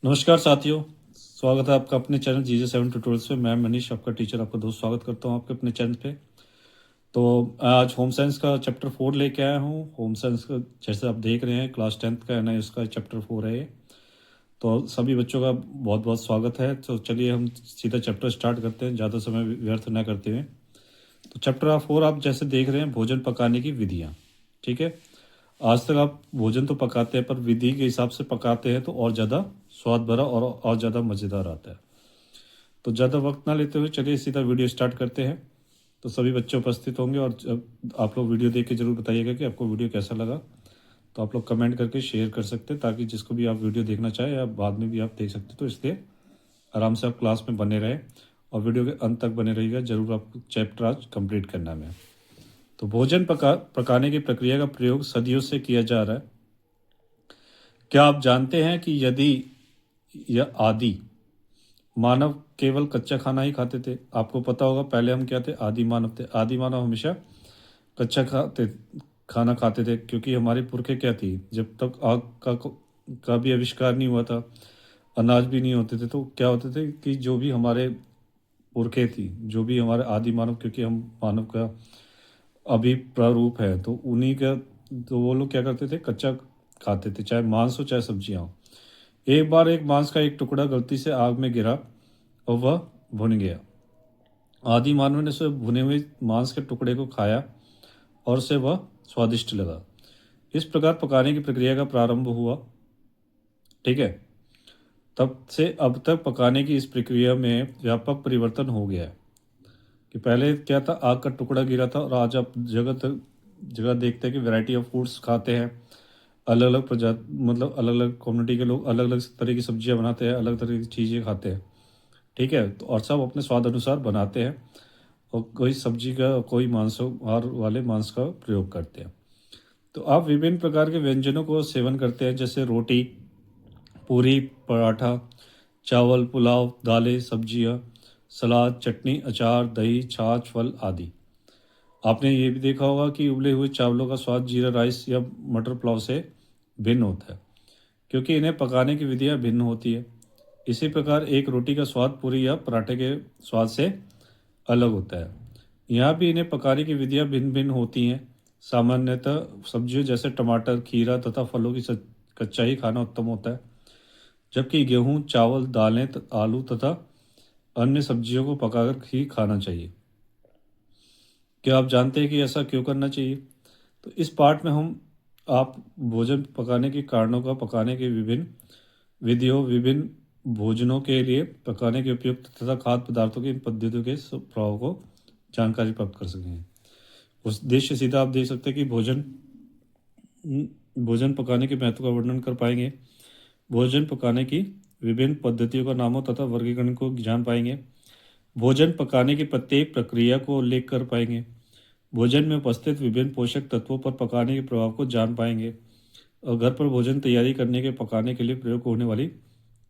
नमस्कार साथियों। स्वागत है आपका अपने चैनल GJ7 ट्यूटोरियल्स पे। मैं मनीष, आपका टीचर, आपका दोस्त, स्वागत करता हूँ आपके अपने चैनल पे। तो आज होम साइंस का चैप्टर 4 लेके आया हूँ। होम साइंस का जैसे आप देख रहे हैं क्लास 10th का है ना, इसका चैप्टर 4 है ये। तो सभी बच्चों का बहुत बहुत स्वागत है। तो चलिए हम सीधा चैप्टर स्टार्ट करते हैं, ज़्यादा समय व्यर्थ न करते हुए। तो चैप्टर 4 आप जैसे देख रहे हैं, भोजन पकाने की विधियाँ। ठीक है। आज तक आप भोजन तो पकाते हैं, पर विधि के हिसाब से पकाते हैं तो और ज़्यादा स्वाद भरा और ज़्यादा मज़ेदार आता है। तो ज़्यादा वक्त ना लेते हुए चलिए सीधा वीडियो स्टार्ट करते हैं। तो सभी बच्चे उपस्थित होंगे और जब आप लोग वीडियो देख के ज़रूर बताइएगा कि आपको वीडियो कैसा लगा। तो आप लोग कमेंट करके शेयर कर सकते हैं, ताकि जिसको भी आप वीडियो देखना चाहें या बाद में भी आप देख सकते हैं। तो इसलिए आराम से आप क्लास में बने रहें और वीडियो के अंत तक बने रहिएगा। ज़रूर आपको चैप्टर आज कंप्लीट करना है। तो भोजन पकाने की प्रक्रिया का प्रयोग सदियों से किया जा रहा है। क्या आप जानते हैं कि यदि यह आदि मानव केवल कच्चा खाना ही खाते थे? आपको पता होगा पहले हम क्या थे, आदि मानव थे। आदि मानव हमेशा कच्चा खाना खाते थे, क्योंकि हमारे पुरखे क्या थी, जब तक आग का भी आविष्कार नहीं हुआ था, अनाज भी नहीं होते थे, तो क्या होते थे कि जो भी हमारे पुरखे थी, जो भी हमारे आदि मानव, क्योंकि हम मानव का अभी प्रारूप है, तो उन्हीं का, तो वो लोग क्या करते थे, कच्चा खाते थे, चाहे मांस हो चाहे सब्जियां हो। एक बार एक मांस का एक टुकड़ा गलती से आग में गिरा और वह भुन गया। आदि मानव ने उसे भुने हुए मांस के टुकड़े को खाया और उसे वह स्वादिष्ट लगा। इस प्रकार पकाने की प्रक्रिया का प्रारंभ हुआ। ठीक है। तब से अब तक पकाने की इस प्रक्रिया में व्यापक परिवर्तन हो गया है। कि पहले क्या था, आग का टुकड़ा गिरा था, और आज आप जगह देखते हैं कि वैरायटी ऑफ फूड्स खाते हैं। अलग अलग प्रजाति, मतलब अलग अलग कम्युनिटी के लोग अलग अलग तरह की सब्जियां बनाते हैं, अलग तरह की चीज़ें खाते हैं। ठीक है। तो और सब अपने स्वाद अनुसार बनाते हैं, और कोई सब्जी का, कोई मांसाहार वाले मांस का प्रयोग करते हैं। तो आप विभिन्न प्रकार के व्यंजनों को सेवन करते हैं, जैसे रोटी, पूरी, पराठा, चावल, पुलाव, दालें, सब्जियां, सलाद, चटनी, अचार, दही, छाछ, फल आदि। आपने ये भी देखा होगा कि उबले हुए चावलों का स्वाद जीरा राइस या मटर पुलाव से भिन्न होता है, क्योंकि इन्हें पकाने की विधियां भिन्न होती है। इसी प्रकार एक रोटी का स्वाद पूरी या पराठे के स्वाद से अलग होता है। यहाँ भी इन्हें पकाने की विधियां भिन्न भिन्न होती हैं। सामान्यतः सब्जियों जैसे टमाटर, खीरा तथा फलों की कच्चा ही खाना उत्तम होता है, जबकि गेहूं, चावल, दालें, आलू तथा अन्य सब्जियों को पकाकर ही खाना चाहिए। क्या आप जानते हैं कि ऐसा क्यों करना चाहिए? तो इस पार्ट में हम आप भोजन पकाने के कारणों का, पकाने के विभिन्न विधियों, विभिन्न भोजनों के लिए पकाने के उपयुक्त तथा खाद्य पदार्थों की इन पद्धतियों के प्रभाव को जानकारी प्राप्त कर सकेंगे। उस उद्देश्य सीधा आप देख सकते हैं कि भोजन पकाने के महत्व का वर्णन कर पाएंगे। भोजन पकाने की विभिन्न पद्धतियों का नामों तथा वर्गीकरण को जान पाएंगे। भोजन पकाने की प्रत्येक प्रक्रिया को उल्लेख कर पाएंगे। भोजन में उपस्थित विभिन्न पोषक तत्वों पर पकाने के प्रभाव को जान पाएंगे, और घर पर भोजन तैयारी करने के, पकाने के लिए प्रयोग होने वाली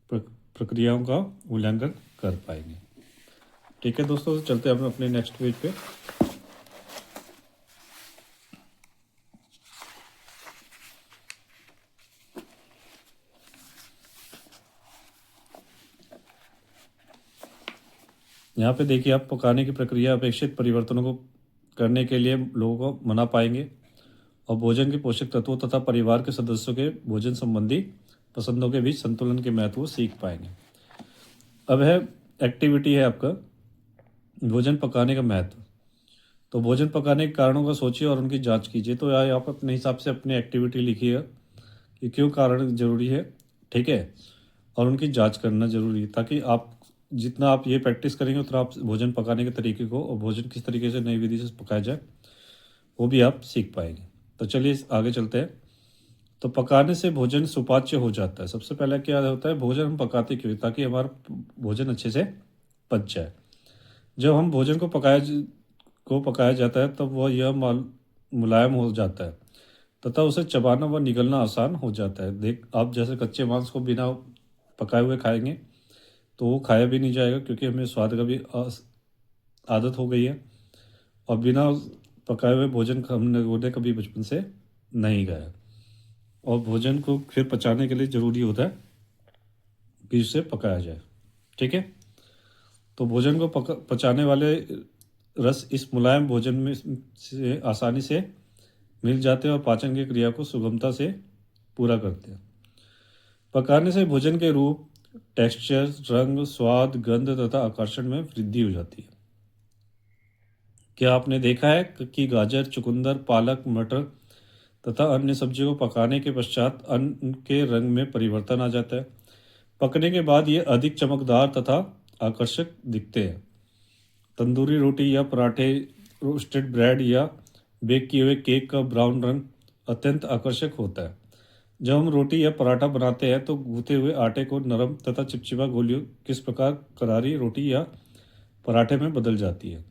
प्रक्रियाओं का मूल्यांकन कर पाएंगे। ठीक है दोस्तों, तो चलते हैं हम अपने नेक्स्ट पेज पे। यहाँ पे देखिए, आप पकाने की प्रक्रिया अपेक्षित परिवर्तनों को करने के लिए लोगों को मना पाएंगे, और भोजन के पोषक तत्वों तथा परिवार के सदस्यों के भोजन संबंधी पसंदों के बीच संतुलन के महत्व को सीख पाएंगे। अब है एक्टिविटी है आपका, भोजन पकाने का महत्व। तो भोजन पकाने के कारणों का सोचिए और उनकी जांच कीजिए। तो यार आप अपने हिसाब से अपनी एक्टिविटी लिखिएगा कि क्यों कारण जरूरी है। ठीक है। और उनकी जांच करना जरूरी है, ताकि आप जितना आप ये प्रैक्टिस करेंगे उतना आप भोजन पकाने के तरीके को, और भोजन किस तरीके से नई विधि से पकाया जाए, वो भी आप सीख पाएंगे। तो चलिए आगे चलते हैं। तो पकाने से भोजन सुपाच्य हो जाता है। सबसे पहले क्या होता है, भोजन हम पकाते क्यों? ताकि हमारा भोजन अच्छे से पच जाए। जब हम भोजन को पकाया जाता है, तब वह यह मुलायम हो जाता है तथा उसे चबाना व निगलना आसान हो जाता है। देख, आप जैसे कच्चे मांस को बिना पकाए हुए खाएंगे तो वो खाया भी नहीं जाएगा, क्योंकि हमें स्वाद का भी आदत हो गई है, और बिना पकाए हुए भोजन हमने कभी बचपन से नहीं खाया। और भोजन को फिर पचाने के लिए ज़रूरी होता है कि उसे पकाया जाए। ठीक है, तो भोजन को पचाने वाले रस इस मुलायम भोजन में से आसानी से मिल जाते हैं और पाचन की क्रिया को सुगमता से पूरा करते हैं। पकाने से भोजन के रूप, टेक्सचर, रंग, स्वाद, गंध तथा आकर्षण में वृद्धि हो जाती है। क्या आपने देखा है कि गाजर, चुकंदर, पालक, मटर तथा अन्य सब्जियों को पकाने के पश्चात अन्न के रंग में परिवर्तन आ जाता है। पकने के बाद ये अधिक चमकदार तथा आकर्षक दिखते हैं। तंदूरी रोटी या पराठे, रोस्टेड ब्रेड या बेक किए हुए केक का ब्राउन रंग अत्यंत आकर्षक होता है। जब हम रोटी या पराठा बनाते हैं तो गूंथे हुए आटे को नरम तथा चिपचिपा गोलियों किस प्रकार करारी रोटी या पराठे में बदल जाती है।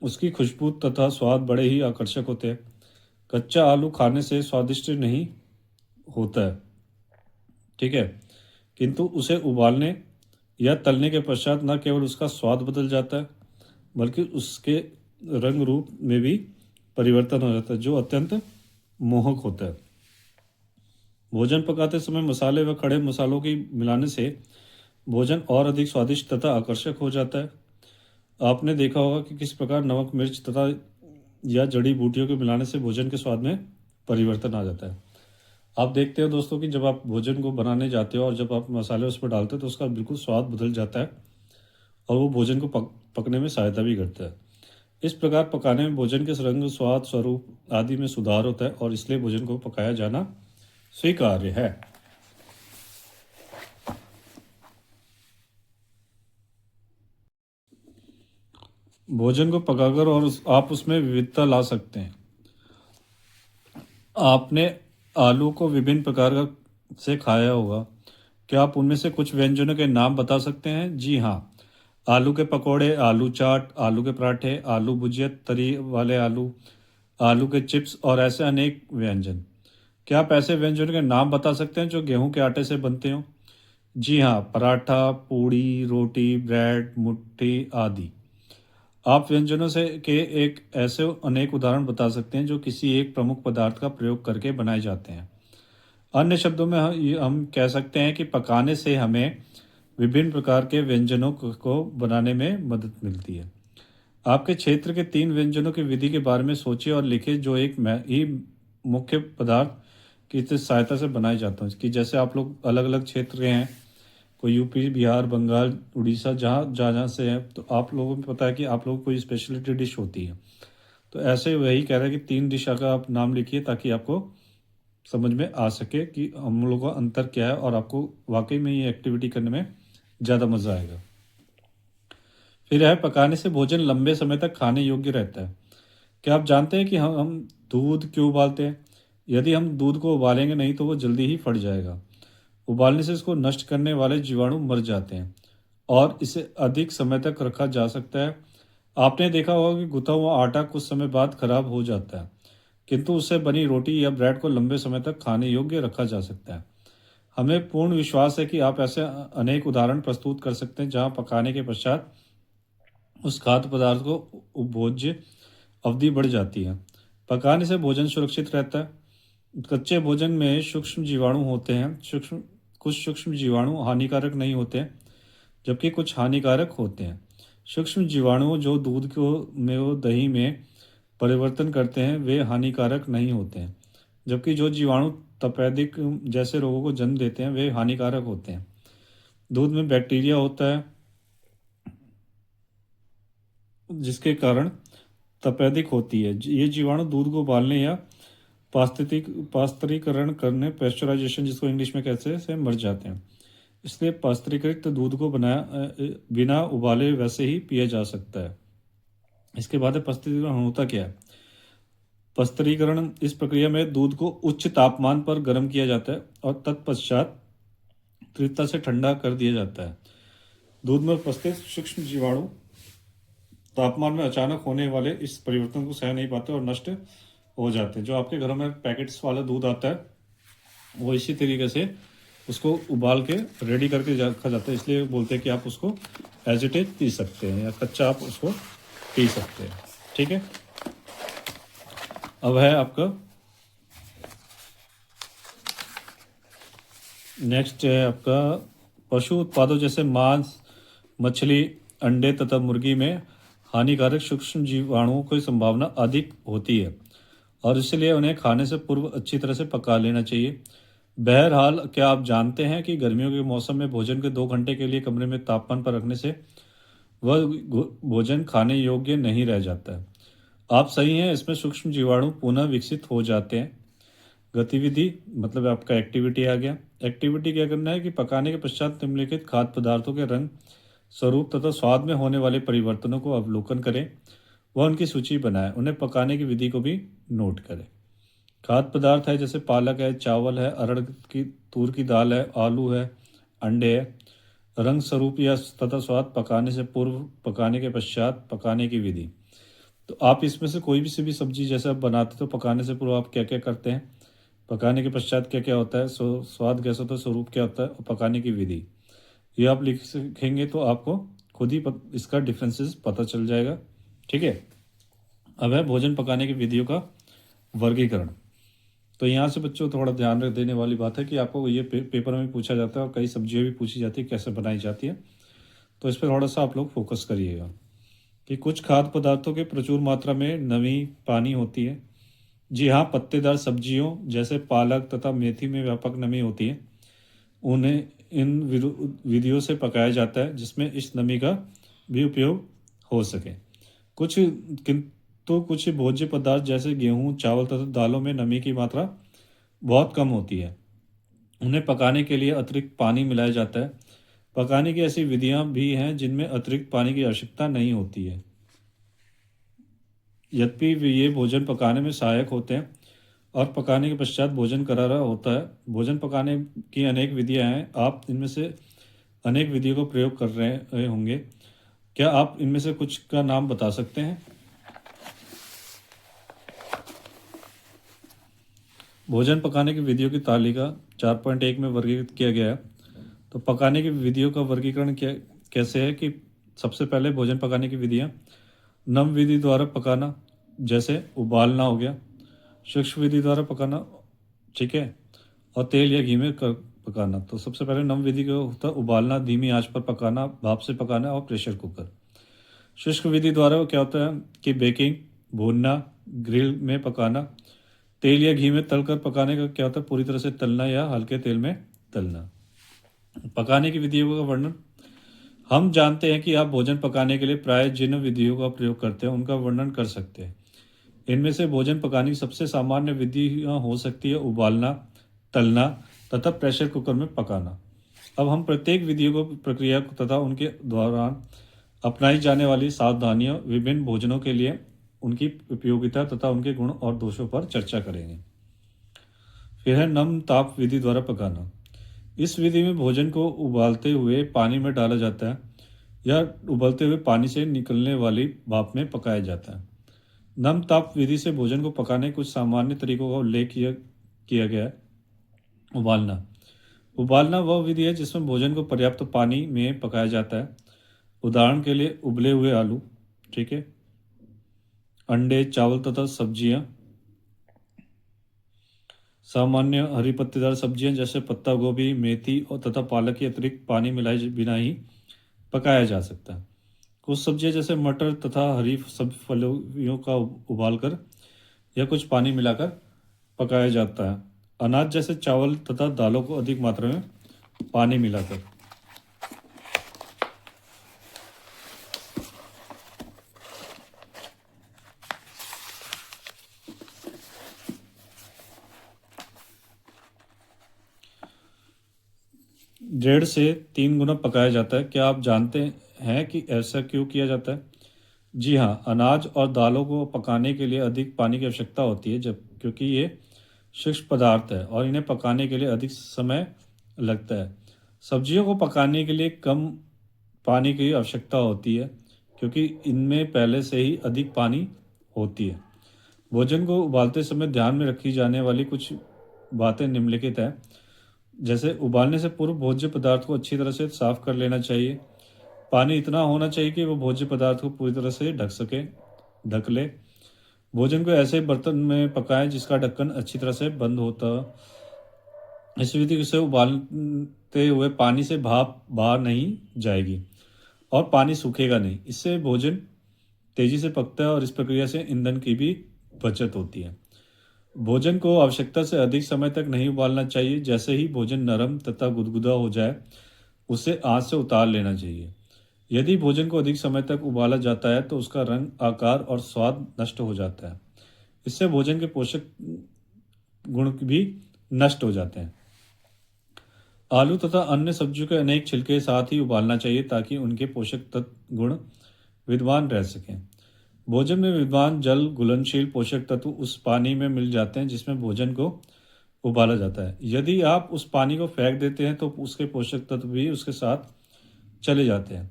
उसकी खुशबू तथा स्वाद बड़े ही आकर्षक होते हैं। कच्चा आलू खाने से स्वादिष्ट नहीं होता है, ठीक है, किंतु उसे उबालने या तलने के पश्चात न केवल उसका स्वाद बदल जाता है बल्कि उसके रंग रूप में भी परिवर्तन हो जाता है, जो अत्यंत मोहक होता है। भोजन पकाते समय मसाले व खड़े मसालों की मिलाने से भोजन और अधिक स्वादिष्ट तथा आकर्षक हो जाता है। आपने देखा होगा कि किस प्रकार नमक, मिर्च तथा या जड़ी बूटियों के मिलाने से भोजन के स्वाद में परिवर्तन आ जाता है। आप देखते हो दोस्तों कि जब आप भोजन को बनाने जाते हो और जब आप मसाले उस पर डालते हो तो उसका बिल्कुल स्वाद बदल जाता है और वो भोजन को पकने में सहायता भी करता है। इस प्रकार पकाने में भोजन के रंग, स्वाद, स्वरूप आदि में सुधार होता है और इसलिए भोजन को पकाया जाना स्वीकार्य है। भोजन को पकाकर और आप उसमें विविधता ला सकते हैं। आपने आलू को विभिन्न प्रकार का से खाया होगा। क्या आप उनमें से कुछ व्यंजनों के नाम बता सकते हैं? जी हाँ, आलू के पकोड़े, आलू चाट, आलू के पराठे, आलू भुजिया, तरी वाले आलू, आलू के चिप्स और ऐसे अनेक व्यंजन। क्या आप ऐसे व्यंजनों के नाम बता सकते हैं जो गेहूं के आटे से बनते हो? जी हाँ, पराठा, पूड़ी, रोटी, ब्रेड, मुट्ठी आदि। आप व्यंजनों से के एक ऐसे अनेक उदाहरण बता सकते हैं जो किसी एक प्रमुख पदार्थ का प्रयोग करके बनाए जाते हैं। अन्य शब्दों में हम कह सकते हैं कि पकाने से हमें विभिन्न प्रकार के व्यंजनों को बनाने में मदद मिलती है। आपके क्षेत्र के 3 व्यंजनों की विधि के बारे में सोचिए और लिखिए जो एक ही मुख्य पदार्थ की सहायता से बनाए जाते हैं। कि जैसे आप लोग अलग अलग क्षेत्र के हैं, कोई यूपी, बिहार, बंगाल, उड़ीसा, जहाँ जहाँ जहाँ से है, तो आप लोगों को पता है कि आप लोगों को कोई स्पेशलिटी डिश होती है। तो ऐसे वही कह रहा है कि 3 डिश का आप नाम लिखिए ताकि आपको समझ में आ सके कि हम लोगों का अंतर क्या है और आपको वाकई में ये एक्टिविटी करने में ज़्यादा मज़ा आएगा। फिर है, पकाने से भोजन लंबे समय तक खाने योग्य रहता है। क्या आप जानते हैं कि हम दूध क्यों उबालते हैं? यदि हम दूध को उबालेंगे नहीं तो वो जल्दी ही फट जाएगा। उबालने से इसको नष्ट करने वाले जीवाणु मर जाते हैं और इसे अधिक समय तक रखा जा सकता है। आपने देखा होगा कि गुथा हुआ आटा कुछ समय बाद खराब हो जाता है, किंतु उससे बनी रोटी या ब्रेड को लंबे समय तक खाने योग्य रखा जा सकता है। हमें पूर्ण विश्वास है कि आप ऐसे अनेक उदाहरण प्रस्तुत कर सकते हैं जहां पकाने के पश्चात उस खाद्य पदार्थ को उपभोज्य अवधि बढ़ जाती है। पकाने से भोजन सुरक्षित रहता है। कच्चे भोजन में सूक्ष्म जीवाणु होते हैं। कुछ सूक्ष्म जीवाणु हानिकारक नहीं होते, जबकि कुछ हानिकारक होते हैं। सूक्ष्म जीवाणु जो दूध को में वो दही में परिवर्तन करते हैं वे हानिकारक नहीं होते हैं, जबकि जो जीवाणु तपेदिक जैसे रोगों को जन्म देते हैं वे हानिकारक होते हैं। दूध में बैक्टीरिया होता है जिसके कारण तपेदिक होती है। ये जीवाणु दूध को उबालने या पास्त्रीकरण करने, पेस्चराइजेशन जिसको इंग्लिश में कहते हैं, से मर जाते हैं। इसलिए पास्त्रीकृत दूध को बिना उबाले वैसे ही पिया जा सकता है। इसके बाद पास्त्रीकरण होता क्या है? पास्त्रीकरण इस प्रक्रिया में दूध को उच्च तापमान पर गर्म किया जाता है और तत्पश्चात तीव्रता से ठंडा कर दिया जाता है। दूध में उपस्थित सूक्ष्म जीवाणु तापमान में अचानक होने वाले इस परिवर्तन को सह नहीं पाते और नष्ट हो जाते हैं। जो आपके घरों में पैकेट्स वाला दूध आता है वो इसी तरीके से उसको उबाल के रेडी करके रखा जाता है, इसलिए बोलते हैं कि आप उसको एज इट इज पी सकते हैं या कच्चा आप उसको पी सकते हैं। ठीक है, अब है आपका नेक्स्ट है आपका पशु उत्पादों जैसे मांस, मछली, अंडे तथा मुर्गी में हानिकारक सूक्ष्म जीवाणुओं की संभावना अधिक होती है और इसलिए उन्हें खाने से पूर्व अच्छी तरह से पका लेना चाहिए। बहरहाल, क्या आप जानते हैं कि गर्मियों के मौसम में भोजन के 2 घंटे के लिए कमरे में तापमान पर रखने से वह भोजन खाने योग्य नहीं रह जाता है। आप सही हैं, इसमें सूक्ष्म जीवाणु पुनः विकसित हो जाते हैं। गतिविधि मतलब आपका एक्टिविटी आ गया। एक्टिविटी क्या करना है कि पकाने के पश्चात निम्नलिखित खाद्य पदार्थों के रंग, स्वरूप तथा स्वाद में होने वाले परिवर्तनों को अवलोकन करें व उनकी सूची बनाएं। उन्हें पकाने की विधि को भी नोट करें। खाद्य पदार्थ है जैसे पालक है, चावल है, अरहर की तूर की दाल है, आलू है, अंडे है। रंग, स्वरूप या तथा स्वाद, पकाने से पूर्व, पकाने के पश्चात, पकाने की विधि। तो आप इसमें से कोई भी सी भी सब्जी जैसे आप बनाते तो पकाने से पूर्व आप क्या क्या करते हैं, पकाने के पश्चात क्या क्या होता है, स्वाद कैसा होता है, स्वरूप क्या होता है और पकाने की विधि, ये आप लिखेंगे तो आपको खुद ही इसका डिफरेंसेस पता चल जाएगा। ठीक है। अब है भोजन पकाने की विधियों का वर्गीकरण। तो यहाँ से बच्चों थोड़ा ध्यान रख देने वाली बात है कि आपको ये पेपर में पूछा जाता है और कई सब्जियाँ भी पूछी जाती है कैसे बनाई जाती है, तो इस पर थोड़ा सा आप लोग फोकस करिएगा कि कुछ खाद्य पदार्थों के प्रचुर मात्रा में नमी पानी होती है। जी हाँ, पत्तेदार सब्जियों जैसे पालक तथा मेथी में व्यापक नमी होती है। उन्हें इन विधियों से पकाया जाता है जिसमें इस नमी का भी उपयोग हो सके। किंतु कुछ भोज्य पदार्थ जैसे गेहूं, चावल तथा दालों में नमी की मात्रा बहुत कम होती है। उन्हें पकाने के लिए अतिरिक्त पानी मिलाया जाता है। पकाने की ऐसी विधियां भी हैं जिनमें अतिरिक्त पानी की आवश्यकता नहीं होती है, यद्यपि ये भोजन पकाने में सहायक होते हैं और पकाने के पश्चात भोजन करारा होता है। भोजन पकाने की अनेक विधियां हैं, आप इनमें से अनेक विधियों का प्रयोग कर रहे होंगे। क्या आप इनमें से कुछ का नाम बता सकते हैं? भोजन पकाने की विधियों की तालिका 4.1 में वर्गीकृत किया गया है। तो पकाने की विधियों का वर्गीकरण कैसे है कि सबसे पहले भोजन पकाने की विधियां, नम विधि द्वारा पकाना जैसे उबालना हो गया, शुष्क विधि द्वारा पकाना, ठीक है, और तेल या घी में पकाना। तो सबसे पहले नम विधि का होता है उबालना, धीमी आंच पर पकाना, भाप से पकाना और प्रेशर कुकर। शुष्क विधि द्वारा क्या होता है कि बेकिंग, भूनना, ग्रिल में पकाना, तेल या घी में तलकर पकाने का क्या होता है पूरी तरह से तलना या हल्के तेल में तलना। पकाने की विधियों का वर्णन, हम जानते हैं कि आप भोजन पकाने के लिए प्राय जिन विधियों का प्रयोग करते हैं उनका वर्णन कर सकते हैं। इनमें से भोजन पकाने की सबसे सामान्य विधियां हो सकती है उबालना, तलना तथा प्रेशर कुकर में पकाना। अब हम प्रत्येक विधियों को प्रक्रिया तथा उनके दौरान अपनाई जाने वाली सावधानियां, विभिन्न भोजनों के लिए उनकी उपयोगिता तथा उनके गुण और दोषों पर चर्चा करेंगे। फिर है नम ताप विधि द्वारा पकाना। इस विधि में भोजन को उबालते हुए पानी में डाला जाता है या उबलते हुए पानी से निकलने वाली भाप में पकाया जाता है। नम ताप विधि से भोजन को पकाने के कुछ सामान्य तरीकों का उल्लेख किया गया है। उबालना, उबालना वह विधि है जिसमें भोजन को पर्याप्त पानी में पकाया जाता है। उदाहरण के लिए उबले हुए आलू, ठीक है, अंडे, चावल तथा सब्जियां। सामान्य हरी पत्तेदार सब्जियां जैसे पत्ता गोभी, मेथी और तथा पालक के अतिरिक्त पानी मिलाए बिना ही पकाया जा सकता है। कुछ सब्जियां जैसे मटर तथा हरी सब फलियों का उबालकर या कुछ पानी मिलाकर पकाया जाता है। अनाज जैसे चावल तथा दालों को अधिक मात्रा में पानी मिलाकर। डेढ़ से 3 गुना पकाया जाता है। क्या आप जानते हैं कि ऐसा क्यों किया जाता है? जी हाँ, अनाज और दालों को पकाने के लिए अधिक पानी की आवश्यकता होती है जब क्योंकि ये शुष्क पदार्थ है और इन्हें पकाने के लिए अधिक समय लगता है। सब्जियों को पकाने के लिए कम पानी की आवश्यकता होती है क्योंकि इनमें पहले से ही अधिक पानी होती है। भोजन को उबालते समय ध्यान में रखी जाने वाली कुछ बातें निम्नलिखित हैं। जैसे उबालने से पूर्व भोज्य पदार्थ को अच्छी तरह से साफ कर लेना चाहिए। पानी इतना होना चाहिए कि वो भोज्य पदार्थ को पूरी तरह से ढक ले। भोजन को ऐसे बर्तन में पकाएं जिसका ढक्कन अच्छी तरह से बंद होता इस विधि से उबालते हुए पानी से भाप बाहर नहीं जाएगी और पानी सूखेगा नहीं। इससे भोजन तेजी से पकता है और इस प्रक्रिया से ईंधन की भी बचत होती है। भोजन को आवश्यकता से अधिक समय तक नहीं उबालना चाहिए। जैसे ही भोजन नरम तथा गुदगुदा हो जाए उसे आंच से उतार लेना चाहिए। यदि भोजन को अधिक समय तक उबाला जाता है तो उसका रंग, आकार और स्वाद नष्ट हो जाता है। इससे भोजन के पोषक गुण भी नष्ट हो जाते हैं। आलू तथा अन्य सब्जियों के अनेक छिलके साथ ही उबालना चाहिए ताकि उनके पोषक तत्व गुण विद्यमान रह सकें। भोजन में विद्यमान जल घुलनशील पोषक तत्व उस पानी में मिल जाते हैं जिसमें भोजन को उबाला जाता है। यदि आप उस पानी को फेंक देते हैं तो उसके पोषक तत्व भी उसके साथ चले जाते हैं।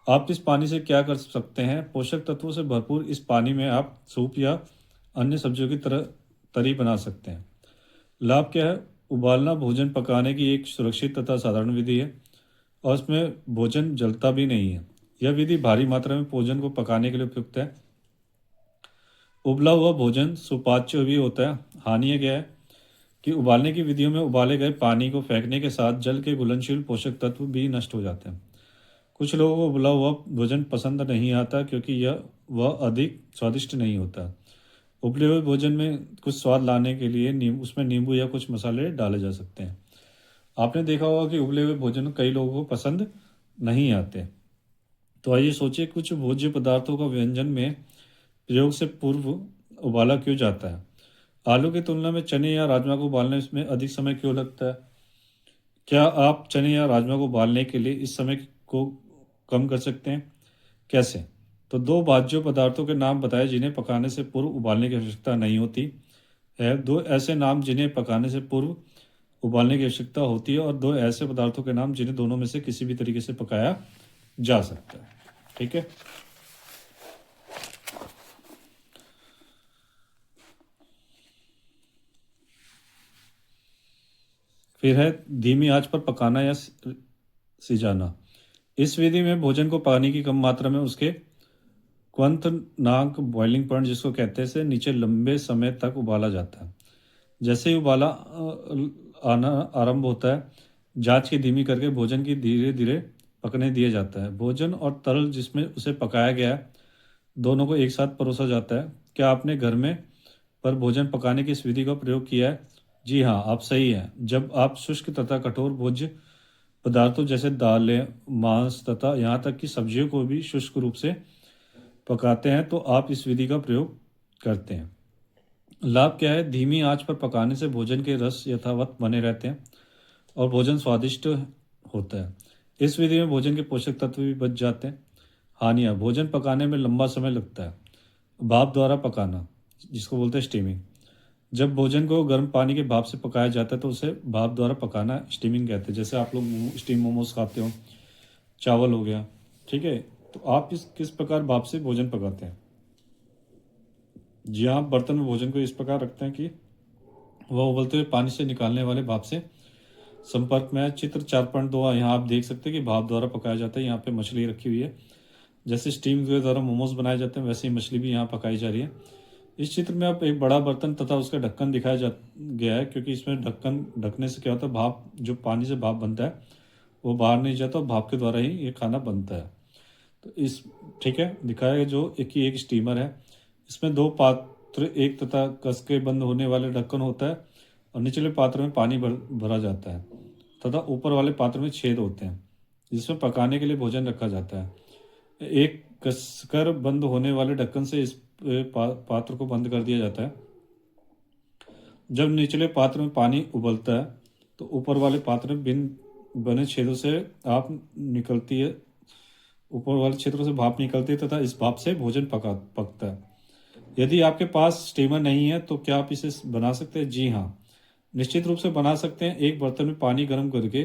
आप इस पानी से क्या कर सकते हैं? पोषक तत्वों से भरपूर इस पानी में आप सूप या अन्य सब्जियों की तरह तरी बना सकते हैं। लाभ क्या है? उबालना भोजन पकाने की एक सुरक्षित तथा साधारण विधि है और इसमें भोजन जलता भी नहीं है। यह विधि भारी मात्रा में भोजन को पकाने के लिए उपयुक्त है। उबला हुआ भोजन सुपाच्य भी होता है। हानि यह है कि उबालने की विधियों में उबाले गए पानी को फेंकने के साथ जल के घुलनशील पोषक तत्व भी नष्ट हो जाते हैं। कुछ लोगों को उबला हुआ भोजन पसंद नहीं आता क्योंकि यह वह अधिक स्वादिष्ट नहीं होता। उबले हुए भोजन में कुछ स्वाद लाने के लिए उसमें नींबू या कुछ मसाले डाले जा सकते हैं। आपने देखा होगा कि उबले हुए भोजन कई लोगों को पसंद नहीं आते। तो आइए सोचिए, कुछ भोज्य पदार्थों का व्यंजन में प्रयोग से पूर्व उबाला क्यों जाता है? आलू की तुलना में चने या राजमा को उबालने में अधिक समय क्यों लगता है? क्या आप चने या राजमा को उबालने के लिए इस समय को कम कर सकते हैं? कैसे? तो दो भाज्य पदार्थों के नाम बताएं जिन्हें पकाने से पूर्व उबालने की आवश्यकता नहीं होती है। दो ऐसे नाम जिन्हें पकाने से पूर्व उबालने की आवश्यकता होती है और दो ऐसे पदार्थों के नाम जिन्हें दोनों में से किसी भी तरीके से पकाया जा सकता है। ठीक है। फिर है धीमी आंच पर पकाना या सिजाना। इस विधि में भोजन को पानी की कम मात्रा में उसके क्वथनांक बॉइलिंग पॉइंट जिसको कहते हैं से नीचे लंबे समय तक उबाला जाता है। जैसे ही उबाला आना आरंभ होता है, जांच की धीमी करके भोजन की धीरे धीरे पकने दिया जाता है। भोजन और तरल जिसमें उसे पकाया गया है दोनों को एक साथ परोसा जाता है। क्या आपने घर में पर भोजन पकाने की इस विधि का प्रयोग किया है? जी हाँ, आप सही हैं। जब आप शुष्क तथा कठोर भोज्य पदार्थों जैसे दालें, मांस तथा यहाँ तक कि सब्जियों को भी शुष्क रूप से पकाते हैं तो आप इस विधि का प्रयोग करते हैं। लाभ क्या है? धीमी आंच पर पकाने से भोजन के रस यथावत बने रहते हैं और भोजन स्वादिष्ट होता है। इस विधि में भोजन के पोषक तत्व भी बच जाते हैं। हानियाँ: भोजन पकाने में लंबा समय लगता है। भाप द्वारा पकाना जिसको बोलते हैं स्टीमिंग। जब भोजन को गर्म पानी के भाप से पकाया जाता है तो उसे भाप द्वारा पकाना स्टीमिंग कहते हैं। जैसे आप लोग स्टीम मोमोज खाते हो, चावल हो गया, ठीक है। तो आप इस किस प्रकार भाप से भोजन पकाते हैं? जी हाँ, आप बर्तन में भोजन को इस प्रकार रखते हैं कि वह उबलते हुए पानी से निकालने वाले भाप से संपर्क में है। चित्र 4.2 यहाँ आप देख सकते हैं कि भाप द्वारा पकाया जाता है। यहाँ पे मछली रखी हुई है। जैसे स्टीम के द्वारा मोमोज बनाए जाते हैं वैसे ही मछली भी यहाँ पकाई जा रही है। इस चित्र में आप एक बड़ा बर्तन तथा उसका ढक्कन दिखाया जा गया है क्योंकि इसमें ढक्कन ढकने से क्या होता है, भाप जो पानी से भाप बनता है वो बाहर नहीं जाता और भाप के द्वारा ही ये खाना बनता है। तो इस ठीक है, दिखाया गया जो एक ही एक स्टीमर है। इसमें दो पात्र एक तथा कस के बंद होने वाले ढक्कन होता है और निचले पात्र में पानी भरा जाता है तथा ऊपर वाले पात्र में छेद होते हैं जिसमें पकाने के लिए भोजन रखा जाता है। एक कसकर बंद होने वाले ढक्कन से इस पात्र को बंद कर दिया जाता है। जब निचले पात्र में पानी उबलता है तो ऊपर वाले पात्र में बिन बने छेदों से आप निकलती है ऊपर वाले क्षेत्रों से भाप निकलती है तथा इस भाप से भोजन पकता है। यदि आपके पास स्टीमर नहीं है तो क्या आप इसे बना सकते हैं? जी हाँ, निश्चित रूप से बना सकते हैं। एक बर्तन में पानी गर्म करके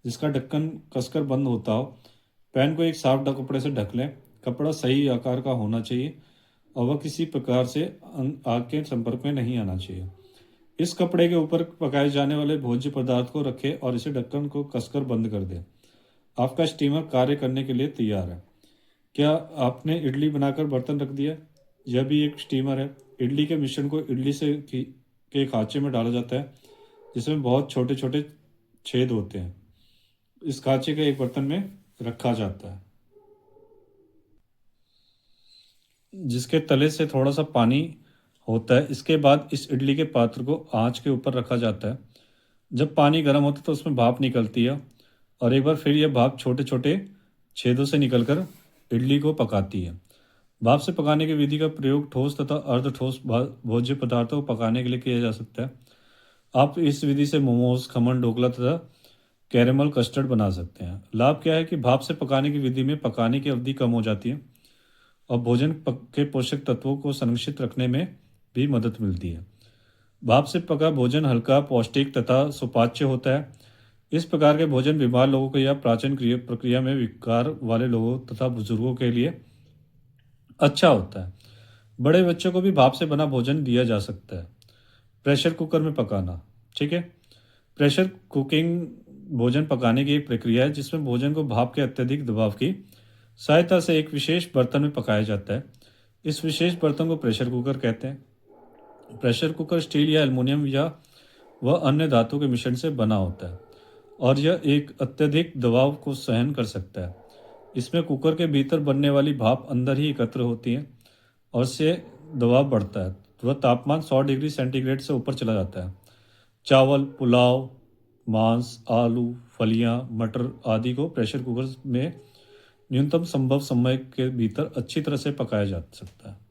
जिसका ढक्कन कसकर बंद होता हो, पैन को एक साफ कपड़े से ढक लें। कपड़ा सही आकार का होना चाहिए और वह किसी प्रकार से आग के संपर्क में नहीं आना चाहिए। इस कपड़े के ऊपर पकाए जाने वाले भोज्य पदार्थ को रखें और इसे ढक्कन को कसकर बंद कर दें। आपका स्टीमर कार्य करने के लिए तैयार है। क्या आपने इडली बनाकर बर्तन रख दिया? यह भी एक स्टीमर है। इडली के मिश्रण को इडली के खांचे में डाला जाता है जिसमें बहुत छोटे छोटे छेद होते हैं। इस खांचे को एक बर्तन में रखा जाता है, जिसके तले से थोड़ा सा पानी होता है। इसके बाद इस इडली के पात्र को आंच के ऊपर रखा जाता है। जब पानी गर्म होता है तो उसमें भाप निकलती है, और एक बार फिर यह भाप छोटे छोटे छेदों से निकलकर इडली को पकाती है। भाप से पकाने की विधि का प्रयोग ठोस तथा अर्ध ठोस भोज्य पदार्थों को पकाने के लिए किया जा सकता है। आप इस विधि से मोमोज, खमन, ढोकला तथा कैरेमल कस्टर्ड बना सकते हैं। लाभ क्या है कि भाप से पकाने की विधि में पकाने की अवधि कम हो जाती है, और भोजन के पोषक तत्वों को संरक्षित रखने में भी मदद मिलती है। भाप से पका भोजन हल्का, पौष्टिक तथा सुपाच्य होता है। इस प्रकार के भोजन बीमार लोगों को या प्राचीन प्रक्रिया में विकार वाले लोगों तथा बुजुर्गों के लिए अच्छा होता है। बड़े बच्चों को भी भाप से बना भोजन दिया जा सकता है। प्रेशर कुकर में पकाना। ठीक है। प्रेशर कुकिंग भोजन पकाने की एक प्रक्रिया है जिसमें भोजन को भाप के अत्यधिक दबाव की सहायता से एक विशेष बर्तन में पकाया जाता है। इस विशेष बर्तन को प्रेशर कुकर कहते हैं। प्रेशर कुकर स्टील या एल्युमिनियम या वह अन्य धातु के मिश्रण से बना होता है, और यह एक अत्यधिक दबाव को सहन कर सकता है। इसमें कुकर के भीतर बनने वाली भाप अंदर ही एकत्र होती है, और से दबाव बढ़ता है। वह तापमान 100 डिग्री सेंटीग्रेड से ऊपर चला जाता है। चावल, पुलाव, मांस, आलू, फलियां, मटर आदि को प्रेशर कुकर में न्यूनतम संभव समय के भीतर अच्छी तरह से पकाया जा सकता है।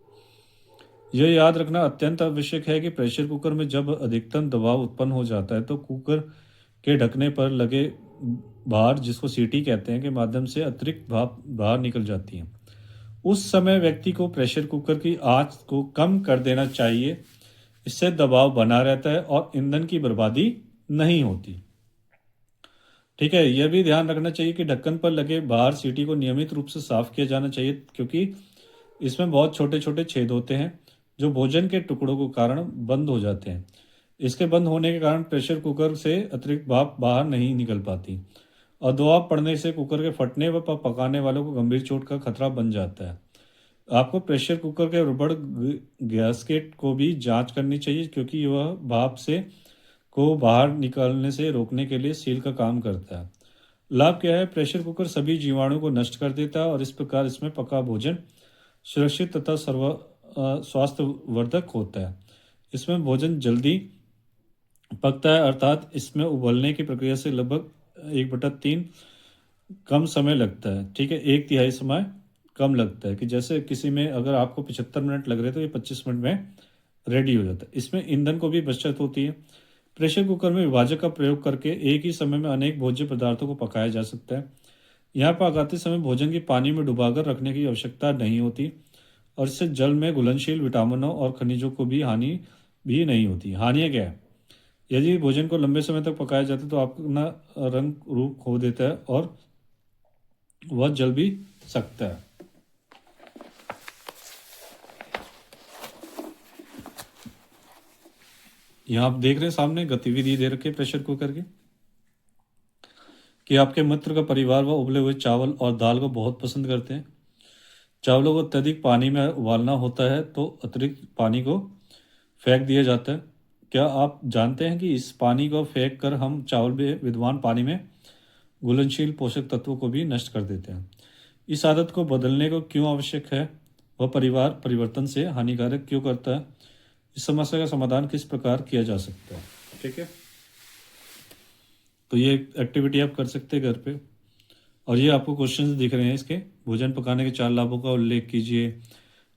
यह याद रखना अत्यंत आवश्यक है कि प्रेशर कुकर में जब अधिकतम दबाव उत्पन्न हो जाता है तो कुकर के ढकने पर लगे भार, जिसको सीटी कहते हैं, के माध्यम से अतिरिक्त भाप बाहर निकल जाती है। उस समय व्यक्ति को प्रेशर कुकर की आंच को कम कर देना चाहिए। इससे दबाव बना रहता है और ईंधन की बर्बादी नहीं होती। ठीक है। यह भी ध्यान रखना चाहिए कि ढक्कन पर लगे बाहर सीटी को नियमित रूप से साफ किया जाना चाहिए, क्योंकि इसमें बहुत छोटे छोटे छेद होते हैं जो भोजन के टुकड़ों के कारण बंद हो जाते हैं। इसके बंद होने के कारण प्रेशर कुकर से अतिरिक्त भाप बाहर नहीं निकल पाती, और दबाव पड़ने से कुकर के फटने व पकाने वालों को गंभीर चोट का खतरा बन जाता है। आपको प्रेशर कुकर के रबड़ गैस्केट को भी जांच करनी चाहिए, क्योंकि वह भाप से को बाहर निकालने से रोकने के लिए सील का काम करता है। लाभ क्या है? प्रेशर कुकर सभी जीवाणु को नष्ट कर देता है, और इस प्रकार इसमें पका भोजन सुरक्षित तथा स्वास्थ्यवर्धक होता है। इसमें भोजन जल्दी पकता है, अर्थात इसमें उबलने की प्रक्रिया से लगभग 1/3 कम समय लगता है। ठीक है। 1/3 समय कम लगता है, कि जैसे किसी में अगर आपको 75 मिनट लग रहे हैं तो ये 25 मिनट में रेडी हो जाता है। इसमें ईंधन को भी बचत होती है। प्रेशर कुकर में विभाजक का प्रयोग करके एक ही समय में अनेक भोज्य पदार्थों को पकाया जा सकता है। यहाँ पकाते समय भोजन की पानी में डुबाकर रखने की आवश्यकता नहीं होती, और इससे जल में घुलनशील विटामिनों और खनिजों को भी हानि भी नहीं होती। हानियाँ क्या है? यदि भोजन को लंबे समय तक पकाया जाता है तो अपना रंग रूप खो देता है, और वह जल भी सकता है। यहाँ आप देख रहे हैं सामने गतिविधि दे रखी है प्रेशर कुकर की, कि आपके मित्र का परिवार व उबले हुए चावल और दाल को बहुत पसंद करते हैं। चावलों को अत्यधिक पानी में उबालना होता है तो अतिरिक्त पानी को फेंक दिया जाता है। क्या आप जानते हैं कि इस पानी को फेंक कर हम चावल में विद्यमान पानी में घुलनशील पोषक तत्वों को भी नष्ट कर देते हैं? इस आदत को बदलने को क्यों आवश्यक है? वह परिवार परिवर्तन से हानिकारक क्यों करता है? इस समस्या का समाधान किस प्रकार किया जा सकता है? ठीक है। तो ये एक्टिविटी आप कर सकते हैं घर पे। और ये आपको क्वेश्चंस दिख रहे हैं इसके। भोजन पकाने के 4 लाभों का उल्लेख कीजिए।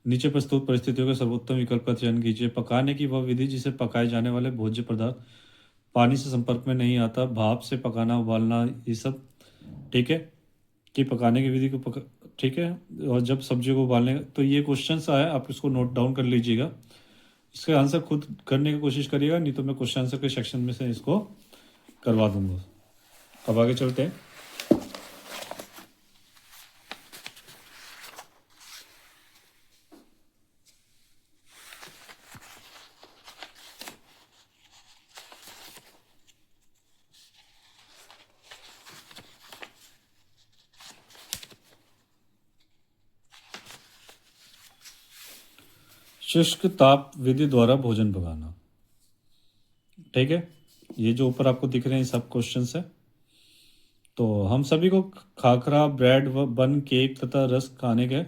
नीचे प्रस्तुत परिस्थितियों के सर्वोत्तम विकल्प का चयन कीजिए। पकाने की वह विधि जिसे पकाए जाने वाले भोज्य पदार्थ पानी से संपर्क में नहीं आता। भाप से पकाना, उबालना, ये सब। ठीक है। कि पकाने की विधि को ठीक है। और जब सब्जियों को उबालने, तो ये क्वेश्चंस आए, आप इसको नोट डाउन कर लीजिएगा। इसका आंसर खुद करने की कोशिश करिएगा, नहीं तो मैं क्वेश्चन आंसर के सेक्शन में से इसको करवा दूंगा। अब आगे चलते हैं। शुष्क ताप विधि द्वारा भोजन पकाना। ठीक है। ये जो ऊपर आपको दिख रहे हैं सब क्वेश्चंस है। तो हम सभी को खाखरा, ब्रेड व बन, केक तथा रस्क खाने के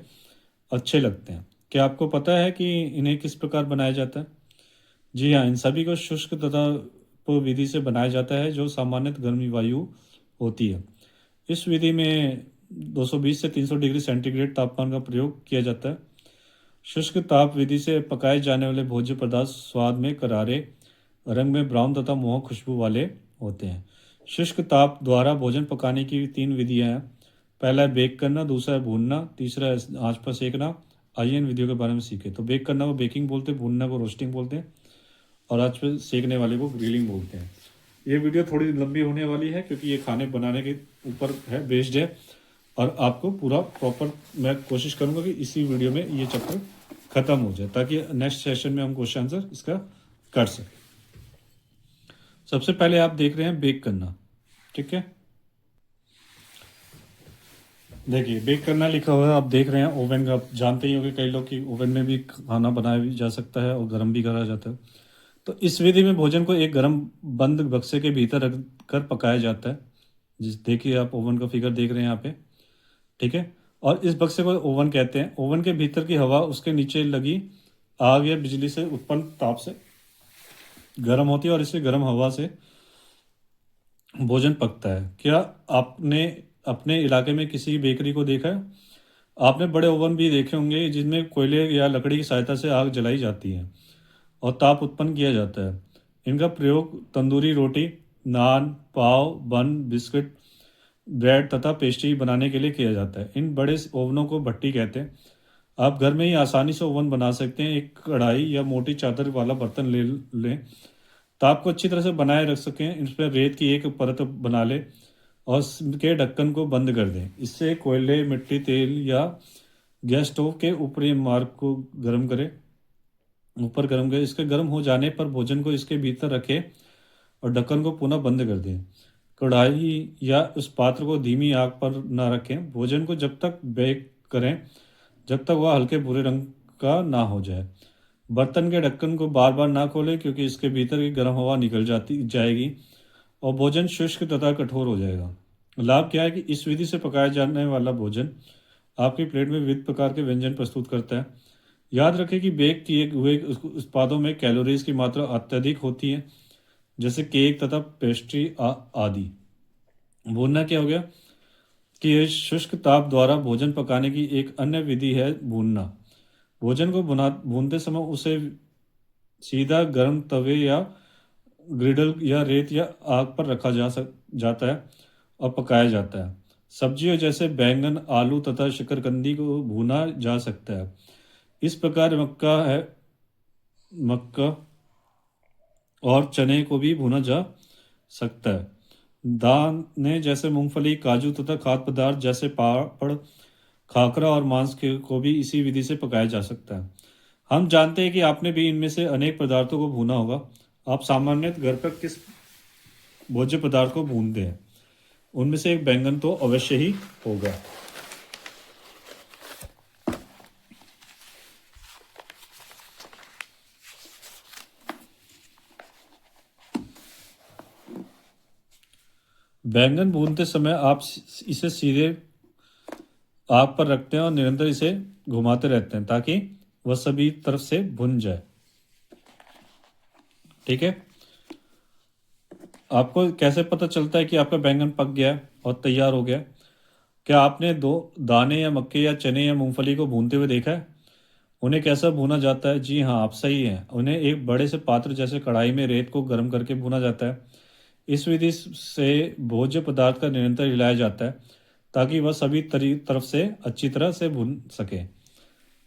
अच्छे लगते हैं। क्या आपको पता है कि इन्हें किस प्रकार बनाया जाता है? जी हाँ, इन सभी को शुष्क तथा विधि से बनाया जाता है, जो सामान्यतः गर्मी वायु होती है। इस विधि में 220 से 300 डिग्री सेंटीग्रेड तापमान का प्रयोग किया जाता है। शुष्क ताप विधि से पकाए जाने वाले भोज्य पदार्थ स्वाद में करारे, रंग में ब्राउन तथा मोहक खुशबू वाले होते हैं। शुष्क ताप द्वारा भोजन पकाने की 3 विधियां हैं। पहला है बेक करना, दूसरा है भूनना, तीसरा है आंच पर सेकना। आइए इन विधियों के बारे में सीखें। तो बेक करना को बेकिंग बोलते हैं, भूनना को रोस्टिंग बोलते हैं, और आंच पर सेकने वाले को ग्रिलिंग बोलते हैं। ये वीडियो थोड़ी लंबी होने वाली है क्योंकि ये खाने बनाने के ऊपर है, बेस्ड है, और आपको पूरा प्रॉपर मैं कोशिश करूंगा कि इसी वीडियो में ये चैप्टर खत्म हो जाए, ताकि नेक्स्ट सेशन में हम क्वेश्चन आंसर इसका कर सकें। सबसे पहले आप देख रहे हैं बेक करना, ठीक है। देखिए बेक करना लिखा हुआ है, आप देख रहे हैं ओवन का। आप जानते ही होंगे कई लोग कि ओवन में भी खाना बनाया भी जा सकता है और गर्म भी करा जाता है। तो इस विधि में भोजन को एक गर्म बंद बक्से के भीतर रख कर पकाया जाता है। जिस देखिए आप ओवन का फिगर देख रहे हैं यहाँ पे, ठीक है। और इस बक्से को ओवन कहते हैं। ओवन के भीतर की हवा उसके नीचे लगी आग या बिजली से उत्पन्न ताप से गर्म होती है, और इसी गर्म हवा से भोजन पकता है। क्या आपने अपने इलाके में किसी बेकरी को देखा है? आपने बड़े ओवन भी देखे होंगे जिनमें कोयले या लकड़ी की सहायता से आग जलाई जाती है और ताप उत्पन्न किया जाता है। इनका प्रयोग तंदूरी रोटी, नान, पाव, बन, बिस्किट, ब्रेड तथा पेस्ट्री बनाने के लिए किया जाता है। इन बड़े ओवनों को भट्टी कहते हैं। आप घर में ही आसानी से ओवन बना सकते हैं। एक कढ़ाई या मोटी चादर वाला बर्तन ले लें। ताप को अच्छी तरह से बनाए रख सकें, इस पर रेत की एक परत बना लें और इसके ढक्कन को बंद कर दें। इससे कोयले, मिट्टी, तेल या गैस स्टोव के ऊपरी मार्ग को गर्म करें, ऊपर गर्म करें। इसके गर्म हो जाने पर भोजन को इसके भीतर रखें और ढक्कन को पुनः बंद कर दें। कढ़ाई या उस पात्र को धीमी आग पर न रखें। भोजन को जब तक बेक करें जब तक वह हल्के भूरे रंग का ना हो जाए। बर्तन के ढक्कन को बार बार ना खोलें, क्योंकि इसके भीतर की गर्म हवा निकल जाती जाएगी और भोजन शुष्क तथा कठोर हो जाएगा। लाभ क्या है कि इस विधि से पकाया जाने वाला भोजन आपकी प्लेट में विविध प्रकार के व्यंजन प्रस्तुत करता है। याद रखें कि बेक किए हुए उत्पादों में कैलोरीज की मात्रा अत्यधिक होती है, जैसे केक तथा पेस्ट्री आदि। भूनना क्या हो गया कि ये शुष्क ताप द्वारा भोजन पकाने की एक अन्य विधि है भूनना। भोजन को भूनते समय उसे सीधा गर्म तवे या ग्रिडल या रेत या आग पर रखा जाता है और पकाया जाता है। सब्जियों जैसे बैंगन, आलू तथा शकरकंदी को भूना जा सकता है। इस प्रकार मक्का और चने को भी भुना जा सकता है। दाने जैसे मूंगफली, काजू तथा खाद्य पदार्थ जैसे पापड़, खाकरा और मांस को भी इसी विधि से पकाया जा सकता है। हम जानते हैं कि आपने भी इनमें से अनेक पदार्थों को भूना होगा। आप सामान्यतः घर पर किस भोज्य पदार्थ को भूनते हैं? उनमें से एक बैंगन तो अवश्य ही होगा। बैंगन भूनते समय आप इसे सीधे आग पर रखते हैं और निरंतर इसे घुमाते रहते हैं ताकि वह सभी तरफ से भुन जाए, ठीक है। आपको कैसे पता चलता है कि आपका बैंगन पक गया है और तैयार हो गया? क्या आपने दो दाने या मक्के या चने या मूंगफली को भूनते हुए देखा है? उन्हें कैसा भूना जाता है? जी हाँ, आप सही हैं। उन्हें एक बड़े से पात्र जैसे कढ़ाई में रेत को गर्म करके भूना जाता है। इस विधि से भोज्य पदार्थ का निरंतर हिलाया जाता है ताकि वह सभी तरफ से अच्छी तरह से भुन सके,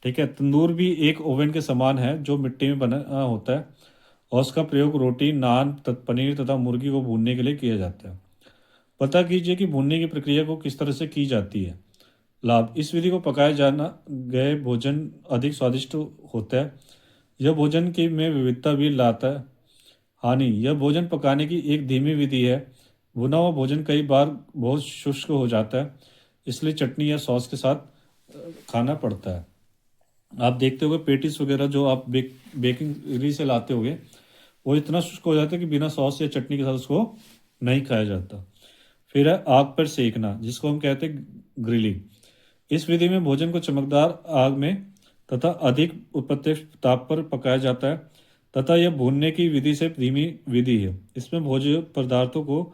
ठीक है। तंदूर भी एक ओवन के समान है जो मिट्टी में बना होता है और उसका प्रयोग रोटी, नान, पनीर तथा मुर्गी को भूनने के लिए किया जाता है। पता कीजिए कि भूनने की प्रक्रिया को किस तरह से की जाती है। लाभ: इस विधि को पकाए जाना गए भोजन अधिक स्वादिष्ट होता है। यह भोजन की में विविधता भी लाता है। हानि: यह भोजन पकाने की एक धीमी विधि है। भुना हुआ भोजन कई बार बहुत शुष्क हो जाता है, इसलिए चटनी या सॉस के साथ खाना पड़ता है। आप देखते होंगे पेटिस वगैरह जो आप बेकिंग से लाते होंगे, वो इतना शुष्क हो जाता है कि बिना सॉस या चटनी के साथ उसको नहीं खाया जाता। फिर है आग पर सेकना, जिसको हम कहते हैं ग्रिलिंग। इस विधि में भोजन को चमकदार आग में तथा अधिक प्रत्यक्ष ताप पर पकाया जाता है तथा यह भूनने की विधि से धीमी विधि है। इसमें भोज्य पदार्थों को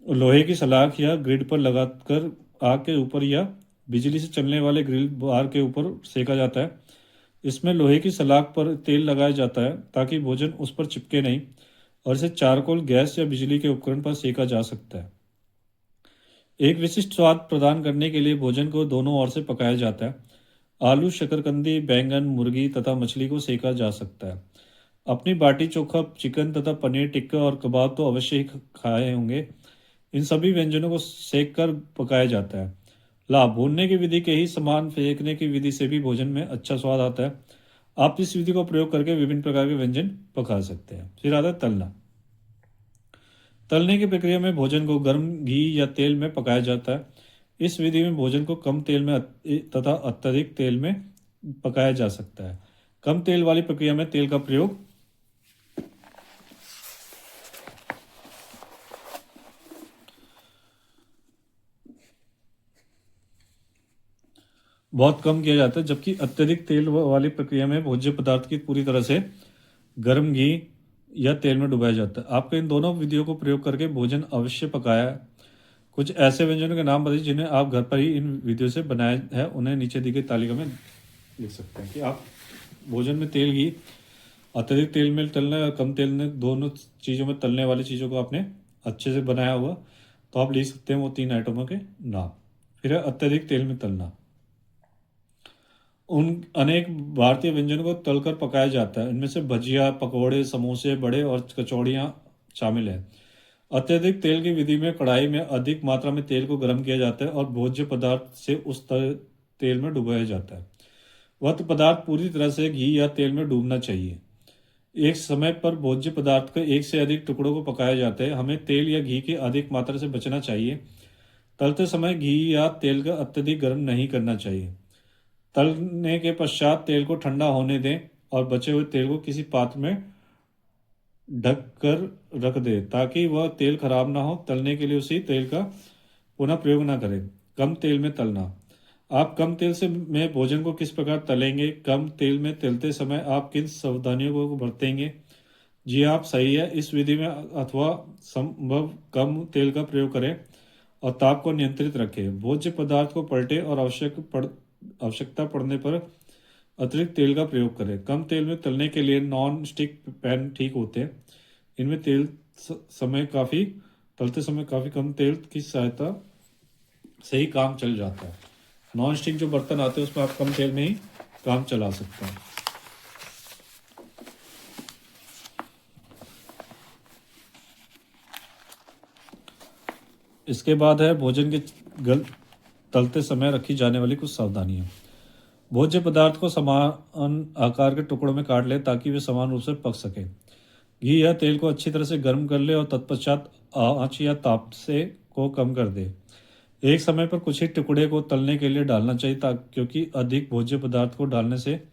लोहे की सलाख या ग्रिड पर लगाकर आग के ऊपर या बिजली से चलने वाले ग्रिल बार के ऊपर सेका जाता है। इसमें लोहे की सलाख पर तेल लगाया जाता है ताकि भोजन उस पर चिपके नहीं, और इसे चारकोल, गैस या बिजली के उपकरण पर सेका जा सकता है। एक विशिष्ट स्वाद प्रदान करने के लिए भोजन को दोनों ओर से पकाया जाता है। आलू, शकरकंदी, बैंगन, मुर्गी तथा मछली को सेका जा सकता है। अपनी बाटी चोखा, चिकन तथा पनीर टिक्का और कबाब तो अवश्य ही खाए होंगे। इन सभी व्यंजनों को सेक कर पकाया जाता है। लाभ: भूनने की विधि के ही समान फेंकने की विधि से भी भोजन में अच्छा स्वाद आता है। आप इस विधि को प्रयोग करके विभिन्न प्रकार के व्यंजन पका सकते हैं। फिर आता है तलना। तलने की प्रक्रिया में भोजन को गर्म घी या तेल में पकाया जाता है। इस विधि में भोजन को कम तेल में तथा अत्यधिक तेल में पकाया जा सकता है। कम तेल वाली प्रक्रिया में तेल का प्रयोग बहुत कम किया जाता है, जबकि अत्यधिक तेल वाली प्रक्रिया में भोज्य पदार्थ की पूरी तरह से गर्म घी या तेल में डुबाया जाता है। आपको इन दोनों विधियों को प्रयोग करके भोजन अवश्य पकाया है। कुछ ऐसे व्यंजनों के नाम बताइए जिन्हें आप घर पर ही इन विधियों से बनाया है, उन्हें नीचे दी गई तालिका में लिख सकते हैं। कि आप भोजन में तेल, घी, अत्यधिक तेल में तलना है और कम तेल में, दोनों चीज़ों में तलने वाली चीज़ों को आपने अच्छे से बनाया हुआ, तो आप लिख सकते हैं वो 3 आइटमों के नाम। फिर है अत्यधिक तेल में तलना। उन अनेक भारतीय व्यंजनों को तलकर पकाया जाता है। इनमें से भजिया, पकौड़े, समोसे, बड़े और कचौड़ियाँ शामिल हैं। अत्यधिक तेल की विधि में कढ़ाई में अधिक मात्रा में तेल को गर्म किया जाता है और भोज्य पदार्थ से उस तेल में डुबाया जाता है। वह पदार्थ पूरी तरह से घी या तेल में डूबना चाहिए। एक समय पर भोज्य पदार्थ के एक से अधिक टुकड़ों को पकाया जाता है। हमें तेल या घी की अधिक मात्रा से बचना चाहिए। तलते समय घी या तेल का अत्यधिक गर्म नहीं करना चाहिए। तलने के पश्चात तेल को ठंडा होने दें और बचे हुए तेल को किसी पात्र में ढक कर रख दें ताकि वह तेल खराब ना हो। तलने के लिए उसी तेल का पुनः प्रयोग ना करें। कम तेल में तलना। आप कम तेल से में भोजन को किस प्रकार तलेंगे? कम तेल में तलते समय आप किन सावधानियों को बरतेंगे? जी आप सही है। इस विधि में अथवा संभव कम तेल का प्रयोग करें और ताप को नियंत्रित रखें। भोज्य पदार्थ को पलटे और आवश्यकता पड़ने पर अतिरिक्त तेल का प्रयोग करें। कम तेल में तलने के लिए नॉन स्टिक पैन ठीक होते हैं। इनमें तलते समय काफ़ी कम तेल की सहायता से ही काम चल जाता है। नॉन स्टिक जो बर्तन आते हैं उसमें आप कम तेल में ही काम चला सकते हैं। इसके बाद है भोजन के तलते समय रखी जाने वाली कुछ सावधानियां। भोज्य पदार्थ को समान आकार के टुकड़ों में काट ले ताकि वे समान रूप से पक सके। घी या तेल को अच्छी तरह से गर्म कर ले और तत्पश्चात आंच या ताप से को कम कर दे। एक समय पर कुछ ही टुकड़े को तलने के लिए डालना चाहिए ताकि क्योंकि अधिक भोज्य पदार्थ को डालने से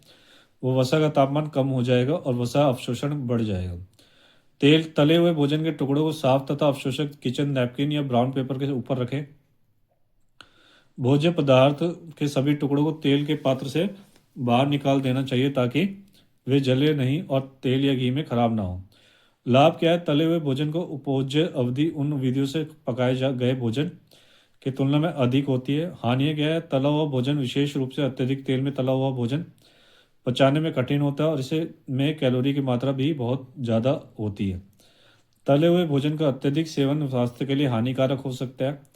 वो वसा का तापमान कम हो जाएगा और वसा अवशोषण बढ़ जाएगा। तेल तले हुए भोजन के टुकड़ों को साफ तथा अवशोषक किचन नैपकिन या ब्राउन पेपर के ऊपर रखें। भोज्य पदार्थ के सभी टुकड़ों को तेल के पात्र से बाहर निकाल देना चाहिए ताकि वे जले नहीं और तेल या घी में खराब ना हो। लाभ क्या है? तले हुए भोजन को उपभोज्य अवधि उन विधियों से पकाए जा गए भोजन की तुलना में अधिक होती है। हानि क्या है? तला हुआ भोजन, विशेष रूप से अत्यधिक तेल में तला हुआ भोजन, पचाने में कठिन होता है और इसे में कैलोरी की मात्रा भी बहुत ज़्यादा होती है। तले हुए भोजन का अत्यधिक सेवन स्वास्थ्य के लिए हानिकारक हो सकता है।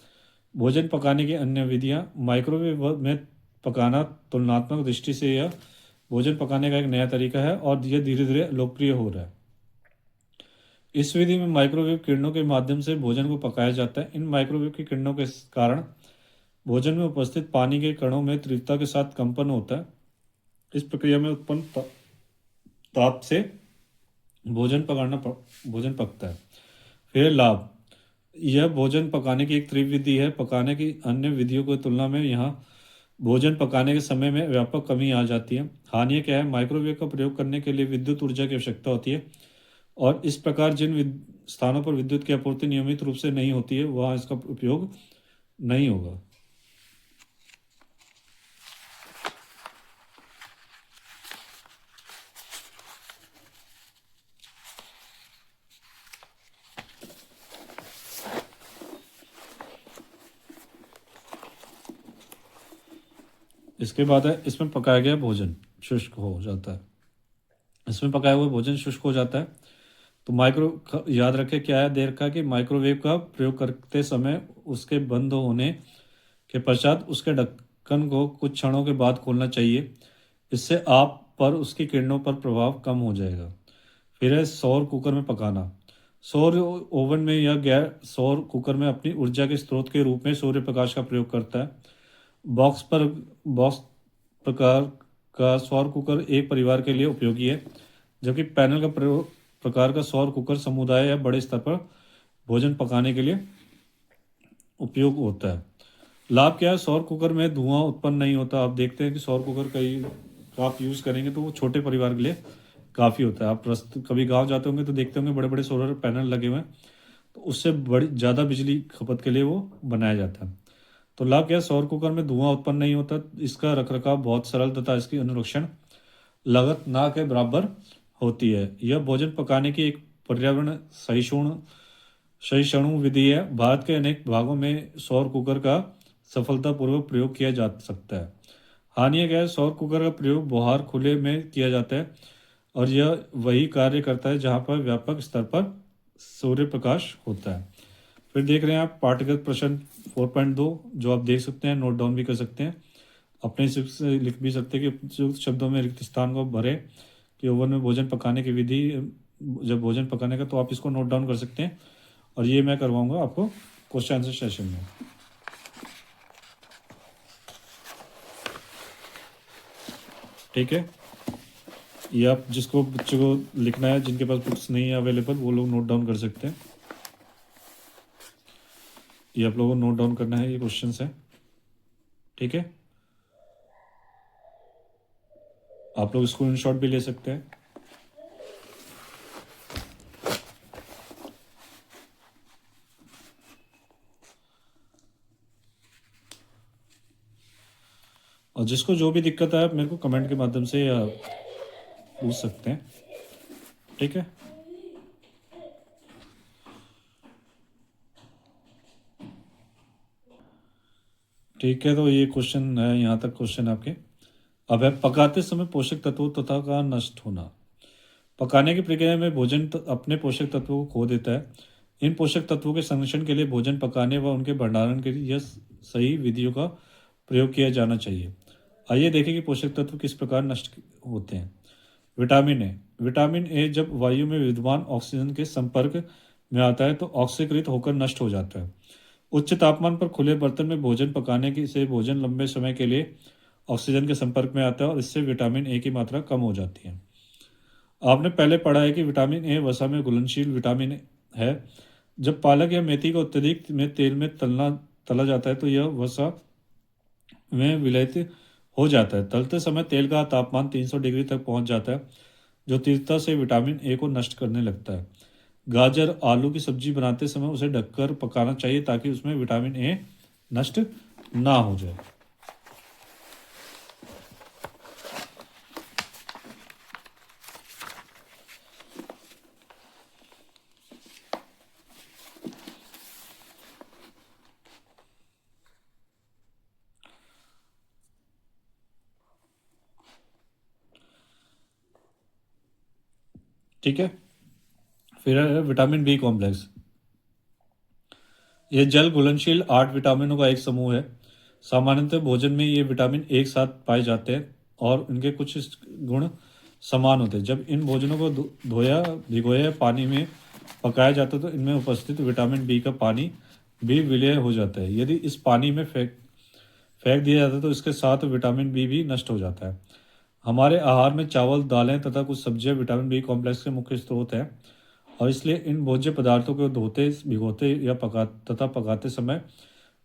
भोजन पकाने की अन्य विधियां। माइक्रोवेव में पकाना तुलनात्मक दृष्टि से यह भोजन पकाने का एक नया तरीका है और यह धीरे धीरे लोकप्रिय हो रहा है। इस विधि में माइक्रोवेव किरणों के माध्यम से भोजन को पकाया जाता है। इन माइक्रोवेव की किरणों के कारण भोजन में उपस्थित पानी के कणों में तीव्रता के साथ कंपन होता है। इस प्रक्रिया में उत्पन्न ताप से भोजन पकता है। फिर लाभ। यह भोजन पकाने की एक तीव्र विधि है। पकाने की अन्य विधियों की तुलना में यहाँ भोजन पकाने के समय में व्यापक कमी आ जाती है। हानि क्या है? माइक्रोवेव का प्रयोग करने के लिए विद्युत ऊर्जा की आवश्यकता होती है। और इस प्रकार जिन स्थानों पर विद्युत की आपूर्ति नियमित रूप से नहीं होती है वहाँ इसका उपयोग नहीं होगा। इसके बाद है इसमें पकाया गया भोजन शुष्क हो जाता है। इसमें पकाया हुआ भोजन शुष्क हो जाता है तो याद रखें क्या है देर का कि माइक्रोवेव का प्रयोग करते समय उसके बंद होने के पश्चात उसके ढक्कन को कुछ क्षणों के बाद खोलना चाहिए। इससे आप पर उसकी किरणों पर प्रभाव कम हो जाएगा। फिर है सौर कुकर में पकाना। सौर ओवन में या गैर सौर कुकर में अपनी ऊर्जा के स्रोत के रूप में सूर्य प्रकाश का प्रयोग करता है। बॉक्स प्रकार का सौर कुकर एक परिवार के लिए उपयोगी है, जबकि पैनल का प्रकार का सौर कुकर समुदाय या बड़े स्तर पर भोजन पकाने के लिए उपयोग होता है। लाभ क्या है, सौर कुकर में धुआं उत्पन्न नहीं होता। आप देखते हैं कि सौर कुकर कई आप यूज़ करेंगे तो वो छोटे परिवार के लिए काफ़ी होता है। आप कभी गांव जाते होंगे तो देखते होंगे बड़े बड़े सोलर पैनल लगे हुए हैं, तो उससे बड़ी ज़्यादा बिजली खपत के लिए वो बनाया जाता है। तो लाभ क्या है, सौर कुकर में धुआं उत्पन्न नहीं होता। इसका रखरखाव बहुत सरल तथा इसकी अनुरक्षण लागत ना के बराबर होती है। यह भोजन पकाने की एक पर्यावरण सहिष्णु विधि है। भारत के अनेक भागों में सौर कुकर का सफलतापूर्वक प्रयोग किया जा सकता है। हानि क्या है, सौर कुकर का प्रयोग बाहर खुले में किया जाता है और यह वही कार्य करता है जहां पर व्यापक स्तर पर सूर्य प्रकाश होता है। फिर देख रहे हैं आप पाठ्यगत प्रश्न 4.2 जो आप देख सकते हैं, नोट डाउन भी कर सकते हैं, अपने से लिख भी सकते हैं कि उपयुक्त शब्दों में रिक्त स्थान को भरें कि ओवन में भोजन पकाने की विधि। जब भोजन पकाने का तो आप इसको नोट डाउन कर सकते हैं और ये मैं करवाऊंगा आपको क्वेश्चन आंसर सेशन में। ठीक है, ये आप जिसको बच्चों को लिखना है, जिनके पास बुक्स नहीं है अवेलेबल, वो लोग नोट डाउन कर सकते हैं। ये आप लोगों को नोट डाउन करना है, ये क्वेश्चंस है। ठीक है, आप लोग स्क्रीनशॉट भी ले सकते हैं। और जिसको जो भी दिक्कत है आप मेरे को कमेंट के माध्यम से या पूछ सकते हैं। ठीक है, ठीक है, तो ये क्वेश्चन है, यहाँ तक क्वेश्चन आपके। अब है पकाते समय पोषक तत्वों तथा का नष्ट होना। पकाने की प्रक्रिया में भोजन अपने पोषक तत्वों को खो देता है। इन पोषक तत्वों के संरक्षण के लिए भोजन पकाने व उनके भंडारण के लिए यह सही विधियों का प्रयोग किया जाना चाहिए। आइए देखें कि पोषक तत्व किस प्रकार नष्ट होते हैं। Vitamin A. विटामिन ए जब वायु में विद्यमान ऑक्सीजन के संपर्क में आता है तो ऑक्सीकृत होकर नष्ट हो जाता है। उच्च तापमान पर खुले बर्तन में भोजन पकाने की से भोजन लंबे समय के लिए ऑक्सीजन के संपर्क में आता है और इससे विटामिन ए की मात्रा कम हो जाती है। आपने पहले पढ़ा है कि विटामिन ए वसा में घुलनशील विटामिन है। जब पालक या मेथी को अत्यधिक में तेल में तला जाता है तो यह वसा में विलयित हो जाता है। तलते समय तेल का तापमान 300 डिग्री तक पहुंच जाता है, जो तीव्रता से विटामिन ए को नष्ट करने लगता है। गाजर आलू की सब्जी बनाते समय उसे ढककर पकाना चाहिए ताकि उसमें विटामिन ए नष्ट ना हो जाए। ठीक है, फिर है विटामिन बी कॉम्प्लेक्स। यह जल घुलनशील 8 विटामिनों का एक समूह है। सामान्यतः भोजन में ये विटामिन एक साथ पाए जाते हैं और इनके कुछ गुण समान होते हैं। जब इन भोजनों को धोया भिगोया पानी में पकाया जाता है तो इनमें उपस्थित विटामिन बी का पानी भी विलय हो जाता है। यदि इस पानी में फेंक दिया जाता है तो इसके साथ विटामिन बी भी नष्ट हो जाता है। हमारे आहार में चावल, दालें तथा कुछ सब्जियां विटामिन बी कॉम्प्लेक्स के मुख्य स्रोत हैं और इसलिए इन भोज्य पदार्थों को धोते, भिगोते या पकाते समय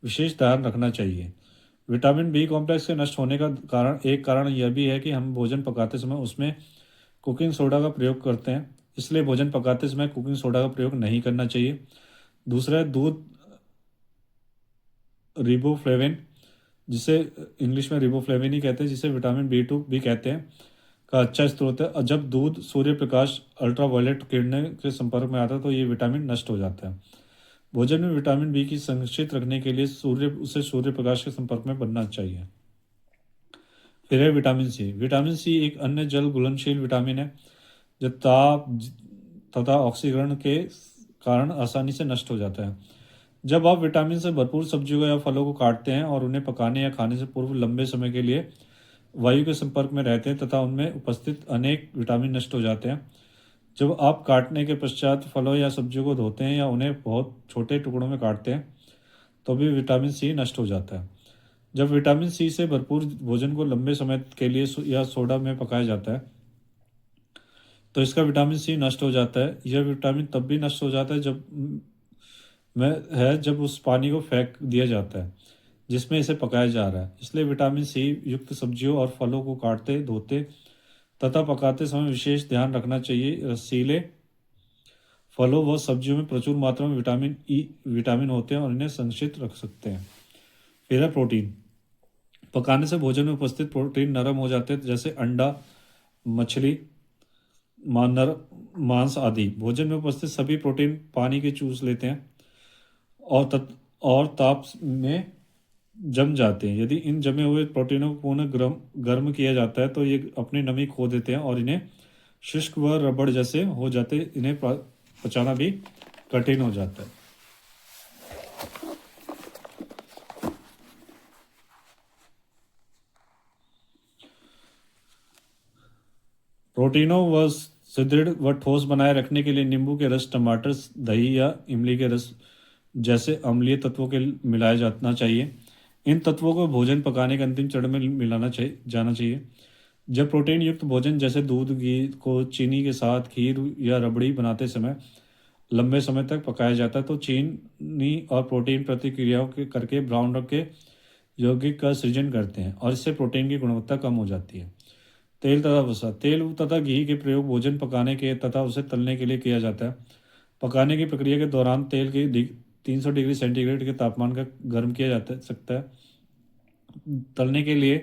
विशेष ध्यान रखना चाहिए। विटामिन बी कॉम्प्लेक्स के नष्ट होने का कारण यह भी है कि हम भोजन पकाते समय उसमें कुकिंग सोडा का प्रयोग करते हैं। इसलिए भोजन पकाते समय कुकिंग सोडा का प्रयोग नहीं करना चाहिए। दूसरा है दूध, रिबोफ्लेविन, जिसे इंग्लिश में रिबोफ्लेविन ही कहते हैं, जिसे विटामिन B2 भी कहते हैं, का अच्छा स्रोत है। और जब दूध सूर्य प्रकाश अल्ट्रावायलेट किरणें के संपर्क में आता है तो ये विटामिन नष्ट हो जाता है। भोजन में विटामिन बी की संरक्षित रखने के लिए सूर्य प्रकाश के संपर्क में बनना चाहिए। फिर है विटामिन सी। विटामिन सी एक अन्य जल घुलनशील विटामिन है जो ताप तथा ऑक्सीकरण के कारण आसानी से नष्ट हो जाता है। जब आप विटामिन से भरपूर सब्जियों या फलों को काटते हैं और उन्हें पकाने या खाने से पूर्व लंबे समय के लिए वायु के संपर्क में रहते हैं तथा उनमें उपस्थित अनेक विटामिन नष्ट हो जाते हैं। जब आप काटने के पश्चात फलों या सब्जियों को धोते हैं या उन्हें बहुत छोटे टुकड़ों में काटते हैं तो भी विटामिन सी नष्ट हो जाता है। जब विटामिन सी से भरपूर भोजन को लंबे समय के लिए या सोडा में पकाया जाता है तो इसका विटामिन सी नष्ट हो जाता है। यह विटामिन तब भी नष्ट हो जाता है जब उस पानी को फेंक दिया जाता है जिसमें इसे पकाया जा रहा है। इसलिए विटामिन सी युक्त सब्जियों और फलों को काटते, धोते तथा पकाते समय विशेष ध्यान रखना चाहिए। रसीले फलों व सब्जियों में प्रचुर मात्रा में विटामिन होते हैं और इन्हें संरक्षित रख सकते हैं। फिर है प्रोटीन। पकाने से भोजन में उपस्थित प्रोटीन नरम हो जाते हैं, जैसे अंडा, मछली, मानर मांस आदि। भोजन में उपस्थित सभी प्रोटीन पानी के चूस लेते हैं और ताप में जम जाते हैं। यदि इन जमे हुए प्रोटीनों को पुनः गर्म किया जाता है तो ये अपनी नमी खो देते हैं और इन्हें शुष्क व रबड़ जैसे हो जाते, इन्हें पचाना भी कठिन हो जाता है। प्रोटीनों व सुदृढ़ व ठोस बनाए रखने के लिए नींबू के रस, टमाटर, दही या इमली के रस जैसे अम्लीय तत्वों के मिलाया जाना चाहिए। इन तत्वों को भोजन पकाने के अंतिम चरण में जाना चाहिए। जब प्रोटीन युक्त भोजन जैसे दूध, घी को चीनी के साथ खीर या रबड़ी बनाते समय लंबे समय तक पकाया जाता है तो चीनी और प्रोटीन प्रतिक्रियाओं के करके ब्राउन रंग के यौगिक का सृजन करते हैं और इससे प्रोटीन की गुणवत्ता कम हो जाती है। तेल तथा वसा। तेल तथा घी के प्रयोग भोजन पकाने के तथा उसे तलने के लिए किया जाता है। पकाने की प्रक्रिया के दौरान तेल के 300 डिग्री सेंटीग्रेड के तापमान का गर्म किया जाता सकता है। तलने के लिए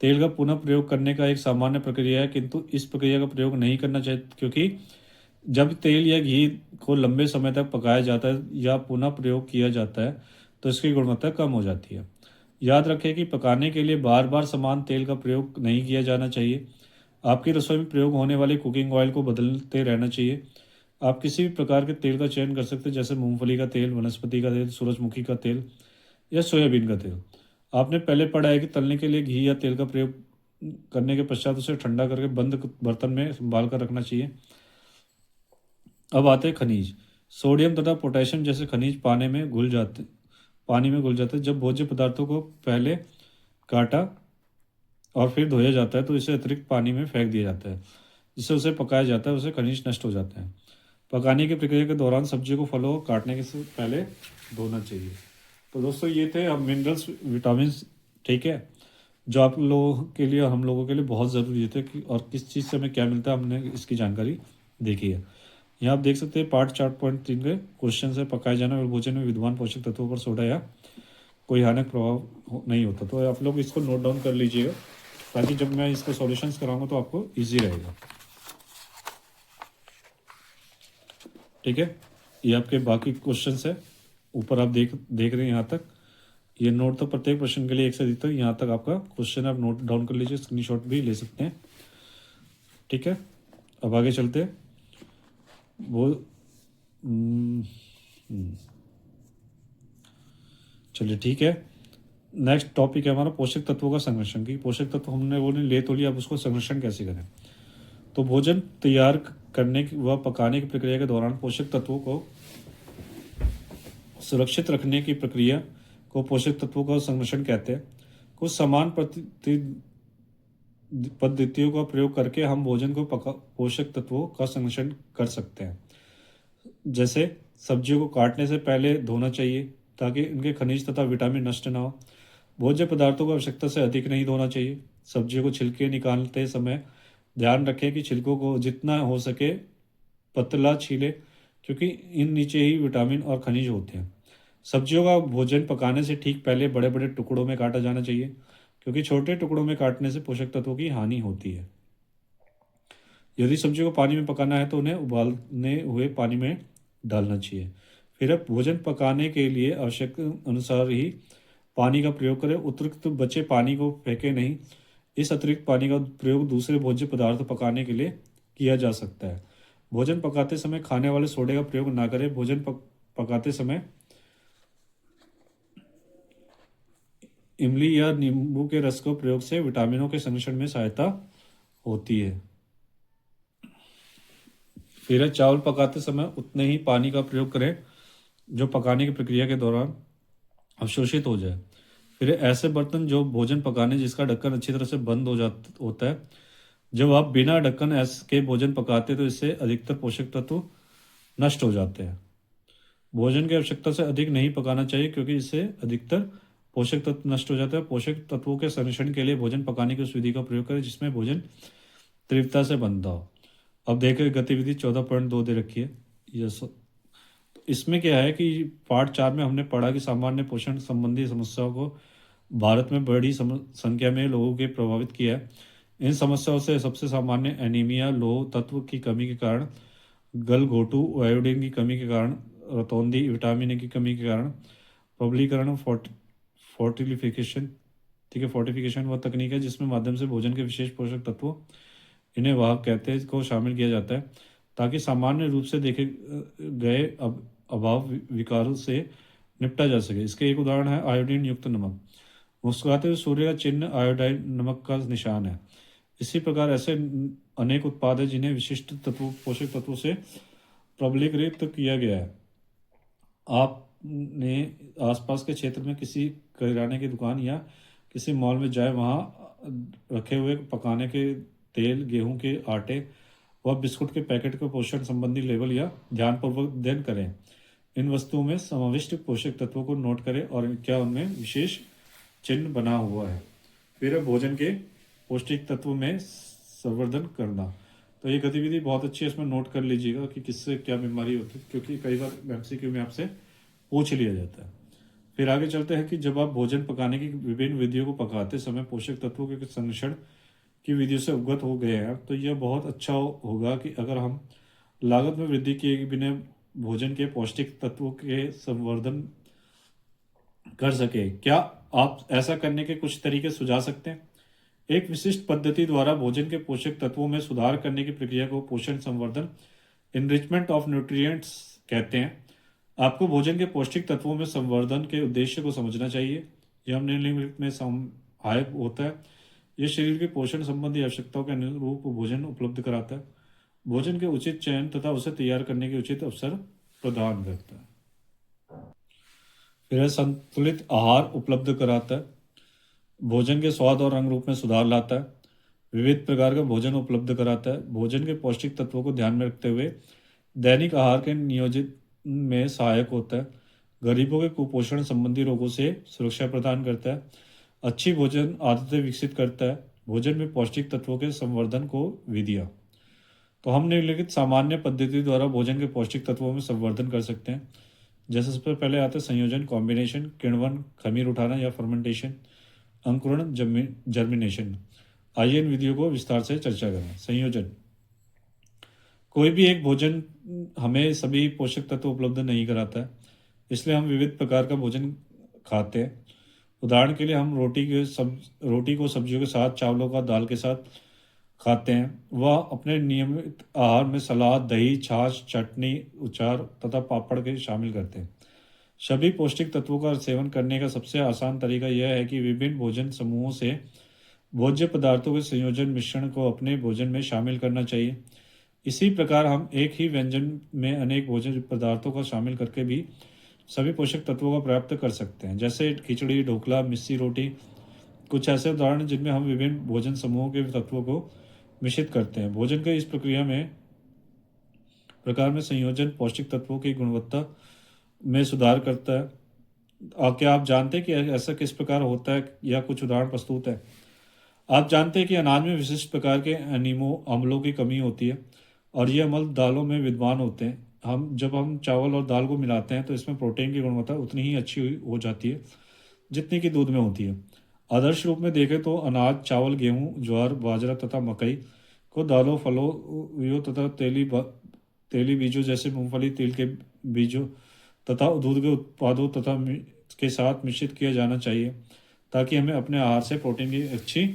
तेल का पुनः प्रयोग करने का एक सामान्य प्रक्रिया है, किंतु इस प्रक्रिया का प्रयोग नहीं करना चाहिए क्योंकि जब तेल या घी को लंबे समय तक पकाया जाता है या पुनः प्रयोग किया जाता है तो इसकी गुणवत्ता कम हो जाती है। याद रखें कि पकाने के लिए बार बार समान तेल का प्रयोग नहीं किया जाना चाहिए। आपकी रसोई में प्रयोग होने वाले कुकिंग ऑयल को बदलते रहना चाहिए। आप किसी भी प्रकार के तेल का चयन कर सकते हैं, जैसे मूंगफली का तेल, वनस्पति का तेल, सूरजमुखी का तेल या सोयाबीन का तेल। आपने पहले पढ़ा है कि तलने के लिए घी या तेल का प्रयोग करने के पश्चात उसे ठंडा करके बंद बर्तन में संभाल कर रखना चाहिए। अब आते हैं खनिज। सोडियम तथा पोटेशियम जैसे खनिज पानी में घुल जाते हैं। जब भोज्य पदार्थों को पहले काटा और फिर धोया जाता है तो इसे अतिरिक्त पानी में फेंक दिया जाता है, जिससे उसे पकाया जाता है, उसे खनिज नष्ट हो जाते हैं। पकाने की प्रक्रिया के दौरान सब्जियों को फलों को काटने के से पहले धोना चाहिए। तो दोस्तों ये थे अब मिनरल्स, विटामिन, ठीक है, जो आप लोगों के लिए, हम लोगों के लिए बहुत ज़रूरी थे कि और किस चीज़ से हमें क्या मिलता है, हमने इसकी जानकारी देखी है। यहाँ आप देख सकते हैं पार्ट 4.3 के क्वेश्चन है। पकाए जाने वाले भोजन में विद्यमान पोषक तत्वों पर सोडा या कोई हानिक प्रभाव नहीं होता। तो आप लोग इसको नोट डाउन कर लीजिएगा ताकि जब मैं इसके सॉल्यूशंस कराऊंगा तो आपको इजी रहेगा। ठीक है, ये आपके बाकी क्वेश्चंस है, ऊपर आप देख रहे हैं यहाँ तक। ये नोट तो प्रत्येक प्रश्न के लिए एक से देता हूँ, यहाँ तक आपका क्वेश्चन आप नोट डाउन कर लीजिए, स्क्रीनशॉट भी ले सकते हैं। ठीक है, अब आगे चलते हैं। वो चलिए ठीक है, नेक्स्ट टॉपिक है हमारा पोषक तत्वों का संरक्षण। की पोषक तत्व हमने वो नहीं ले तो लिया, अब उसको संरक्षण कैसे करें। तो भोजन तैयार करने व पकाने की प्रक्रिया के दौरान पोषक तत्वों को सुरक्षित रखने की प्रक्रिया को पोषक तत्वों का संरक्षण कहते हैं। कुछ समान पद्धतियों का प्रयोग करके हम भोजन को पोषक तत्वों का संरक्षण कर सकते हैं। जैसे सब्जियों को काटने से पहले धोना चाहिए ताकि उनके खनिज तथा विटामिन नष्ट ना हो। भोज्य पदार्थों को आवश्यकता से अधिक नहीं धोना चाहिए। सब्जियों को छिलके निकालते समय ध्यान रखें कि छिलकों को जितना हो सके पतला छीले, क्योंकि इन नीचे ही विटामिन और खनिज होते हैं। सब्जियों का भोजन पकाने से ठीक पहले बड़े बड़े टुकड़ों में काटा जाना चाहिए, क्योंकि छोटे टुकड़ों में काटने से पोषक तत्वों की हानि होती है। यदि सब्जियों को पानी में पकाना है तो उन्हें उबालने हुए पानी में डालना चाहिए। फिर अब भोजन पकाने के लिए आवश्यक अनुसार ही पानी का प्रयोग करें। अतिरिक्त बचे पानी को फेंके नहीं। इस अतिरिक्त पानी का प्रयोग दूसरे भोज्य पदार्थ पकाने के लिए किया जा सकता है। भोजन पकाते समय खाने वाले सोडे का प्रयोग ना करें। भोजन पकाते समय इमली या नींबू के रस के प्रयोग से विटामिनों के संरक्षण में सहायता होती है। फिर चावल पकाते समय उतने ही पानी का प्रयोग करें जो पकाने की प्रक्रिया के दौरान अवशोषित हो जाए। फिर ऐसे बर्तन जो भोजन पकाने जिसका ढक्कन अच्छी तरह से बंद होता है। जब आप बिना ढक्कन ऐसे के भोजन पकाते तो इससे अधिकतर पोषक तत्व नष्ट हो जाते हैं। भोजन की आवश्यकता से अधिक नहीं पकाना चाहिए, क्योंकि इससे अधिकतर पोषक तत्व नष्ट हो जाते हैं। पोषक तत्वों के संरक्षण के लिए भोजन पकाने की उस विधि का प्रयोग करें जिसमें भोजन तीव्रता से बनता हो। अब देखें गतिविधि 14.2 दे रखी है। इसमें क्या है कि पार्ट 4 में हमने पढ़ा कि सामान्य पोषण संबंधी समस्याओं को भारत में बड़ी संख्या में लोगों के प्रभावित किया है। इन समस्याओं से सबसे सामान्य एनीमिया, लोह तत्व की कमी के कारण, गलघोटू, आयोडीन की कमी के कारण, रतौंधी, विटामिन ए की कमी के कारण, प्रबलीकरण, फोर्टिफिकेशन। ठीक है, फोर्टिफिकेशन वह तकनीक है जिसमें माध्यम से भोजन के विशेष पोषक तत्वों, इन्हें वाहक कहते हैं, को शामिल किया जाता है ताकि सामान्य रूप से देखे गए अभाव विकारों से निपटा जा सके। इसके एक उदाहरण है आयोडीन युक्त नमक। मुस्कुराते हुए सूर्य का चिन्ह आयोडाइन नमक का निशान है। इसी प्रकार ऐसे अनेक उत्पाद हैं जिन्हें विशिष्ट तत्वों, पोषक तत्वों से प्रबलीकृत किया गया है। आपने आसपास के क्षेत्र में किसी किराने की दुकान या किसी मॉल में जाए, वहाँ रखे हुए पकाने के तेल, गेहूं के आटे व बिस्कुट के पैकेट के पोषण संबंधी लेबल या ध्यानपूर्वक अध्ययन करें। इन वस्तुओं में समाविष्ट पोषक तत्वों को नोट करें और क्या उनमें विशेष चिन्ह बना हुआ है। फिर भोजन के पौष्टिक तत्व में संवर्धन करना। तो ये गतिविधि बहुत अच्छी है, इसमें नोट कर लीजिएगा कि किससे क्या बीमारी होती है, क्योंकि कई बार एमसीक्यू में आपसे पूछ लिया जाता है। फिर आगे चलते हैं कि जब आप भोजन पकाने की विभिन्न विधियों को पकाते समय पोषक तत्वों के संरक्षण की विधियों से अवगत हो गए हैं, तो यह बहुत अच्छा होगा कि अगर हम लागत में वृद्धि किए बिना भोजन के पौष्टिक तत्वों के संवर्धन कर सके। क्या आप ऐसा करने के कुछ तरीके सुझा सकते हैं? एक विशिष्ट पद्धति द्वारा भोजन के पोषक तत्वों में सुधार करने की प्रक्रिया को पोषण संवर्धन, इनरिचमेंट ऑफ न्यूट्रिएंट्स कहते हैं। आपको भोजन के पौष्टिक तत्वों में संवर्धन के उद्देश्य को समझना चाहिए। यह निम्नलिखित में सहायक होता है। यह शरीर के पोषण संबंधी आवश्यकताओं के अनुरूप भोजन उपलब्ध कराता है, भोजन के उचित चयन तथा उसे तैयार करने के उचित अवसर प्रदान करता है। फिर संतुलित आहार उपलब्ध कराता है, भोजन के स्वाद और रंग रूप में सुधार लाता है, विविध प्रकार का भोजन उपलब्ध कराता है, भोजन के पौष्टिक तत्वों को ध्यान में रखते हुए दैनिक आहार के नियोजित में सहायक होता है, गरीबों के कुपोषण संबंधी रोगों से सुरक्षा प्रदान करता है, अच्छी भोजन आदतें विकसित करता है, भोजन में पौष्टिक तत्वों के संवर्धन को विधियाँ। तो हम निम्नलिखित सामान्य पद्धति द्वारा भोजन के पौष्टिक तत्वों में संवर्धन कर सकते हैं। जैसे सबसे पहले आते हैं संयोजन, कॉम्बिनेशन, किण्वन, खमीर उठाना या फर्मेंटेशन, अंकुरण, जर्मिनेशन। आइए इन विधियों को विस्तार से चर्चा करें। संयोजन। कोई भी एक भोजन हमें सभी पोषक तत्व उपलब्ध नहीं कराता है, इसलिए हम विविध प्रकार का भोजन खाते हैं। उदाहरण के लिए हम रोटी को सब्जियों के साथ, चावलों का दाल के साथ खाते हैं। वह अपने नियमित आहार में सलाद, दही, छाछ, चटनी, अचार तथा पापड़ के शामिल करते हैं। सभी पौष्टिक तत्वों का सेवन करने का सबसे आसान तरीका यह है कि विभिन्न भोजन समूहों से भोज्य पदार्थों के संयोजन मिश्रण को अपने भोजन में शामिल करना चाहिए। इसी प्रकार हम एक ही व्यंजन में अनेक भोजन पदार्थों का शामिल करके भी सभी पोषक तत्वों का प्राप्त कर सकते हैं। जैसे खिचड़ी, ढोकला, मिस्सी रोटी कुछ ऐसे उदाहरण जिनमें हम विभिन्न भोजन समूहों के तत्वों को मिश्रित करते हैं। भोजन के इस प्रकार में संयोजन पौष्टिक तत्वों की गुणवत्ता में सुधार करता है। क्या आप जानते हैं कि ऐसा किस प्रकार होता है, या कुछ उदाहरण प्रस्तुत है? आप जानते हैं कि अनाज में विशिष्ट प्रकार के अमीनो अम्लों की कमी होती है। और ये अम्ल दालों में विद्यमान होते हैं। जब हम चावल और दाल को मिलाते हैं तो इसमें प्रोटीन की गुणवत्ता उतनी ही अच्छी हो जाती है जितनी कि दूध में होती है। आदर्श रूप में देखें तो अनाज, चावल, गेहूं, ज्वार, बाजरा तथा मकई को दालों, फलों यो तथा तेली बीजों जैसे मूंगफली, तिल के बीजों तथा दूध के उत्पादों तथा के साथ मिश्रित किया जाना चाहिए ताकि हमें अपने आहार से प्रोटीन की अच्छी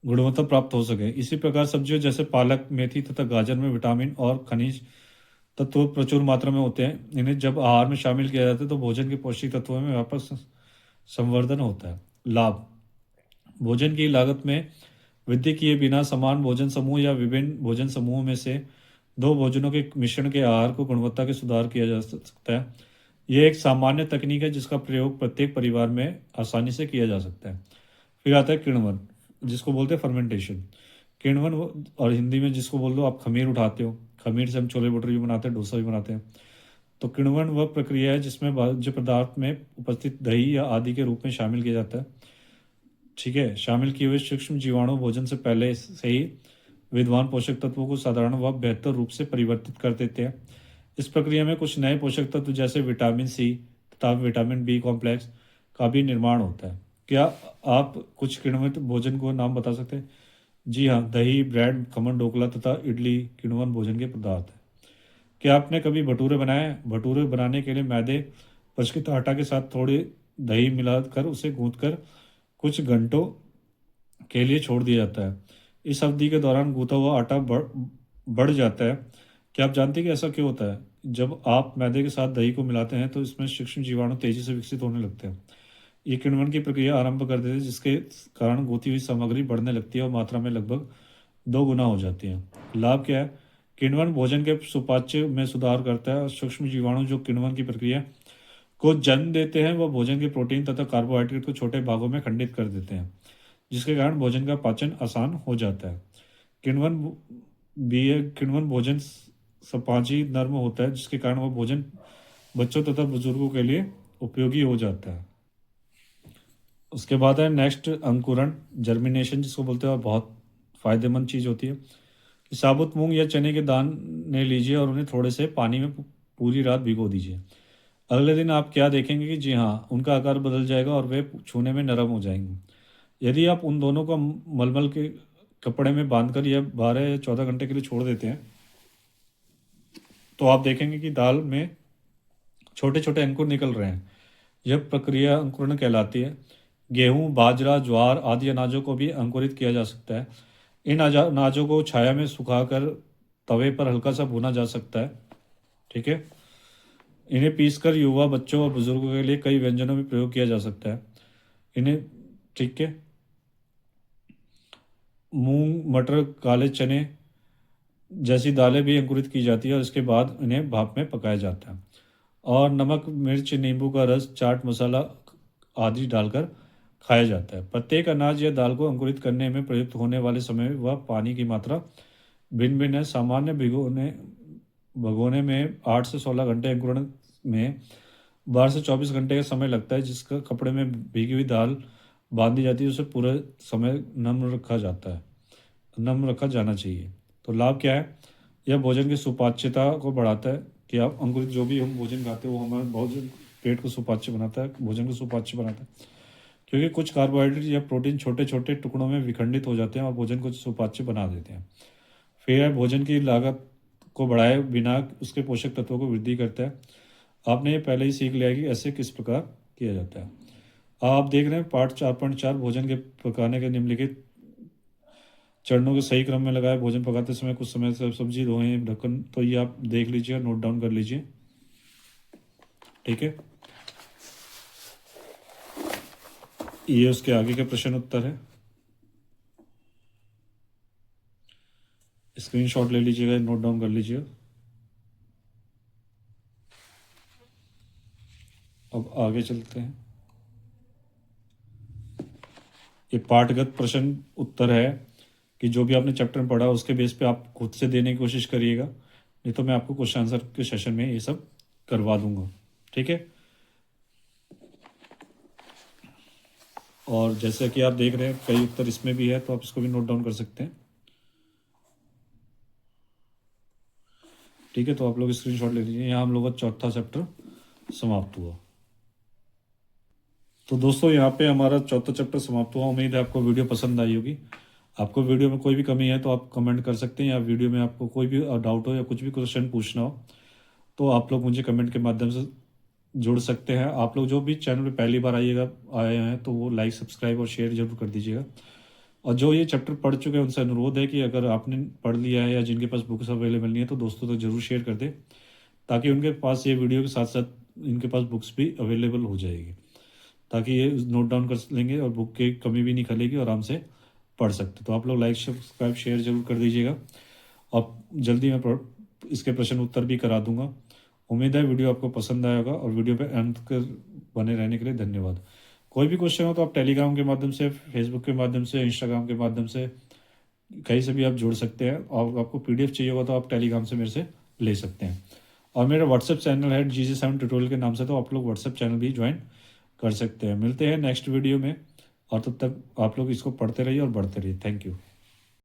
गुणवत्ता प्राप्त हो सके। इसी प्रकार सब्जियों जैसे पालक, मेथी तथा गाजर में विटामिन और खनिज तत्व प्रचुर मात्रा में होते हैं। इन्हें जब आहार में शामिल किया जाता है तो भोजन के पौष्टिक तत्वों में व्यापक संवर्धन होता है। लाभ: भोजन की लागत में वृद्धि किए बिना समान भोजन समूह या विभिन्न भोजन समूहों में से दो भोजनों के मिश्रण के आहार को गुणवत्ता के सुधार किया जा सकता है। यह एक सामान्य तकनीक है जिसका प्रयोग प्रत्येक परिवार में आसानी से किया जा सकता है। फिर आता है किण्वन, जिसको बोलते हैं फर्मेंटेशन। किण्वन और हिंदी में जिसको बोल दो आप खमीर उठाते हो, खमीर से हम छोले भटूरे भी बनाते हैं, डोसा भी बनाते हैं। तो किण्वन वह प्रक्रिया है जिसमें भोज्य पदार्थ में उपस्थित दही या आदि के रूप में शामिल किया जाता है। ठीक है, शामिल किए हुए सूक्ष्म जीवाणु भोजन से पहले से ही विद्वान पोषक तत्वों को साधारण व बेहतर रूप से परिवर्तित कर देते हैं। इस प्रक्रिया में कुछ नए पोषक तत्व जैसे विटामिन सी तथा विटामिन बी कॉम्प्लेक्स का भी निर्माण होता है। क्या आप कुछ किण्वित भोजन को नाम बता सकते हैं? जी हाँ, दही, ब्रेड, खमन, ढोकला तथा इडली किण्वन भोजन के पदार्थ हैं। क्या आपने कभी भटूरे बनाए? भटूरे बनाने के लिए मैदे, पचकित आटा के साथ थोड़ी दही मिलाकर उसे गूंथकर कुछ घंटों के लिए छोड़ दिया जाता है। इस अवधि के दौरान गूंथा हुआ आटा बढ़ जाता है। क्या आप जानते हैं कि ऐसा क्यों होता है? जब आप मैदे के साथ दही को मिलाते हैं तो इसमें सूक्ष्म जीवाणु तेजी से विकसित होने लगते हैं। ये किण्वन की प्रक्रिया आरंभ कर देती है जिसके कारण गूंथी हुई सामग्री बढ़ने लगती है और मात्रा में लगभग 2 गुना हो जाती है। लाभ क्या है? किण्वन भोजन के सुपाच्य में सुधार करता है और सूक्ष्म जीवाणु जो किण्वन की प्रक्रिया को जन्म देते हैं वह भोजन के प्रोटीन तथा कार्बोहाइड्रेट को छोटे भागों में खंडित कर देते हैं जिसके कारण भोजन का पाचन आसान हो जाता है। किण्वन किण्वन भोजन सपाजी नर्म होता है जिसके कारण वह भोजन बच्चों तथा बुजुर्गों के लिए उपयोगी हो जाता है। उसके बाद है नेक्स्ट अंकुरण, जर्मिनेशन जिसको बोलते हैं, और बहुत फायदेमंद चीज़ होती है कि साबुत मूंग या चने के दाने लीजिए और उन्हें थोड़े से पानी में पूरी रात भिगो दीजिए। अगले दिन आप क्या देखेंगे कि जी हाँ, उनका आकार बदल जाएगा और वे छूने में नरम हो जाएंगे। यदि आप उन दोनों को मलमल के कपड़े में बांधकर या 12 या 14 घंटे के लिए छोड़ देते हैं तो आप देखेंगे कि दाल में छोटे छोटे अंकुर निकल रहे हैं। यह प्रक्रिया अंकुरण कहलाती है। गेहूं, बाजरा, ज्वार आदि अनाजों को भी अंकुरित किया जा सकता है। इन अनाजों को छाया में सुखाकर तवे पर हल्का सा भुना जा सकता है। ठीक है, इन्हें पीसकर युवा, बच्चों और बुजुर्गों के लिए कई व्यंजनों में प्रयोग किया जा सकता है। इन्हें, ठीक है, मूंग, मटर, काले चने जैसी दालें भी अंकुरित की जाती है और इसके बाद इन्हें भाप में पकाया जाता है और नमक, मिर्च, नींबू का रस, चाट मसाला आदि डालकर खाया जाता है। प्रत्येक अनाज या दाल को अंकुरित करने में प्रयुक्त होने वाले समय व पानी की मात्रा भिन्न भिन्न है। सामान्य भगोने में 8 से 16 घंटे, अंकुरण में 12 से 24 घंटे का समय लगता है। जिसका कपड़े में भीगी हुई दाल बांधी जाती है उसे पूरे समय नम रखा जाना चाहिए। तो लाभ क्या है? यह भोजन की सुपाच्यता को बढ़ाता है कि आप अंकुरित जो भी हम भोजन खाते हैं वो हमारे भोजन पेट को सुपाच्य बनाता है, भोजन को सुपाच्य बनाता है, क्योंकि कुछ कार्बोहाइड्रेट या प्रोटीन छोटे छोटे टुकड़ों में विखंडित हो जाते हैं और भोजन को सुपाच्य बना देते हैं। फिर यह भोजन की लागत को बढ़ाए बिना उसके पोषक तत्वों को वृद्धि करता है। आपने ये पहले ही सीख लिया है कि ऐसे किस प्रकार किया जाता है। आप देख रहे हैं पार्ट 4.4, भोजन के पकाने के निम्नलिखित चरणों के सही क्रम में लगाए। भोजन पकाते समय कुछ समय से सब्जी धोएं, ढक्कन, तो ये आप देख लीजिए, नोट डाउन कर लीजिए। ठीक है, ये उसके आगे के प्रश्न उत्तर है। स्क्रीनशॉट ले लीजिएगा, नोट डाउन कर लीजिएगा। अब आगे चलते हैं। ये पाठगत प्रश्न उत्तर है कि जो भी आपने चैप्टर में पढ़ा उसके बेस पे आप खुद से देने की कोशिश करिएगा, नहीं तो मैं आपको क्वेश्चन आंसर के सेशन में ये सब करवा दूंगा। ठीक है। और जैसे कि आप देख रहे हैं कई उत्तर इसमें भी है, तो आप इसको भी नोट डाउन कर सकते हैं। ठीक है, तो आप लोग स्क्रीनशॉट ले लीजिए। यहाँ हम लोग का चौथा चैप्टर समाप्त हुआ। तो दोस्तों यहाँ पे हमारा चौथा चैप्टर समाप्त हुआ। उम्मीद है आपको वीडियो पसंद आई होगी। आपको वीडियो में कोई भी कमी है तो आप कमेंट कर सकते हैं, या वीडियो में आपको कोई भी डाउट हो या कुछ भी क्वेश्चन पूछना हो तो आप लोग मुझे कमेंट के माध्यम से जुड़ सकते हैं। आप लोग जो भी चैनल पे पहली बार आए हैं तो वो लाइक सब्सक्राइब और शेयर जरूर कर दीजिएगा। और जो ये चैप्टर पढ़ चुके हैं उनसे अनुरोध है कि अगर आपने पढ़ लिया है या जिनके पास बुक्स अवेलेबल नहीं है तो दोस्तों तक जरूर शेयर कर दें, ताकि उनके पास ये वीडियो के साथ साथ इनके पास बुक्स भी अवेलेबल हो जाएगी, ताकि ये नोट डाउन कर लेंगे और बुक की कमी भी नहीं खलेगी और आराम से पढ़ सकते। तो आप लोग लाइक सब्सक्राइब शेयर जरूर कर दीजिएगा। और जल्दी मैं इसके प्रश्न उत्तर भी करा दूंगा। उम्मीद है वीडियो आपको पसंद आएगा, और वीडियो पे अंत कर बने रहने के लिए धन्यवाद। कोई भी क्वेश्चन हो तो आप टेलीग्राम के माध्यम से, फेसबुक के माध्यम से, इंस्टाग्राम के माध्यम से कहीं से भी आप जुड़ सकते हैं। और आपको पीडीएफ चाहिए होगा तो आप टेलीग्राम से मेरे से ले सकते हैं। और मेरा व्हाट्सएप चैनल है GG7 ट्यूटोरियल के नाम से, तो आप लोग व्हाट्सएप चैनल भी ज्वाइन कर सकते हैं। मिलते हैं नेक्स्ट वीडियो में, और तब तक आप लोग इसको पढ़ते रहिए और बढ़ते रहिए। Thank you.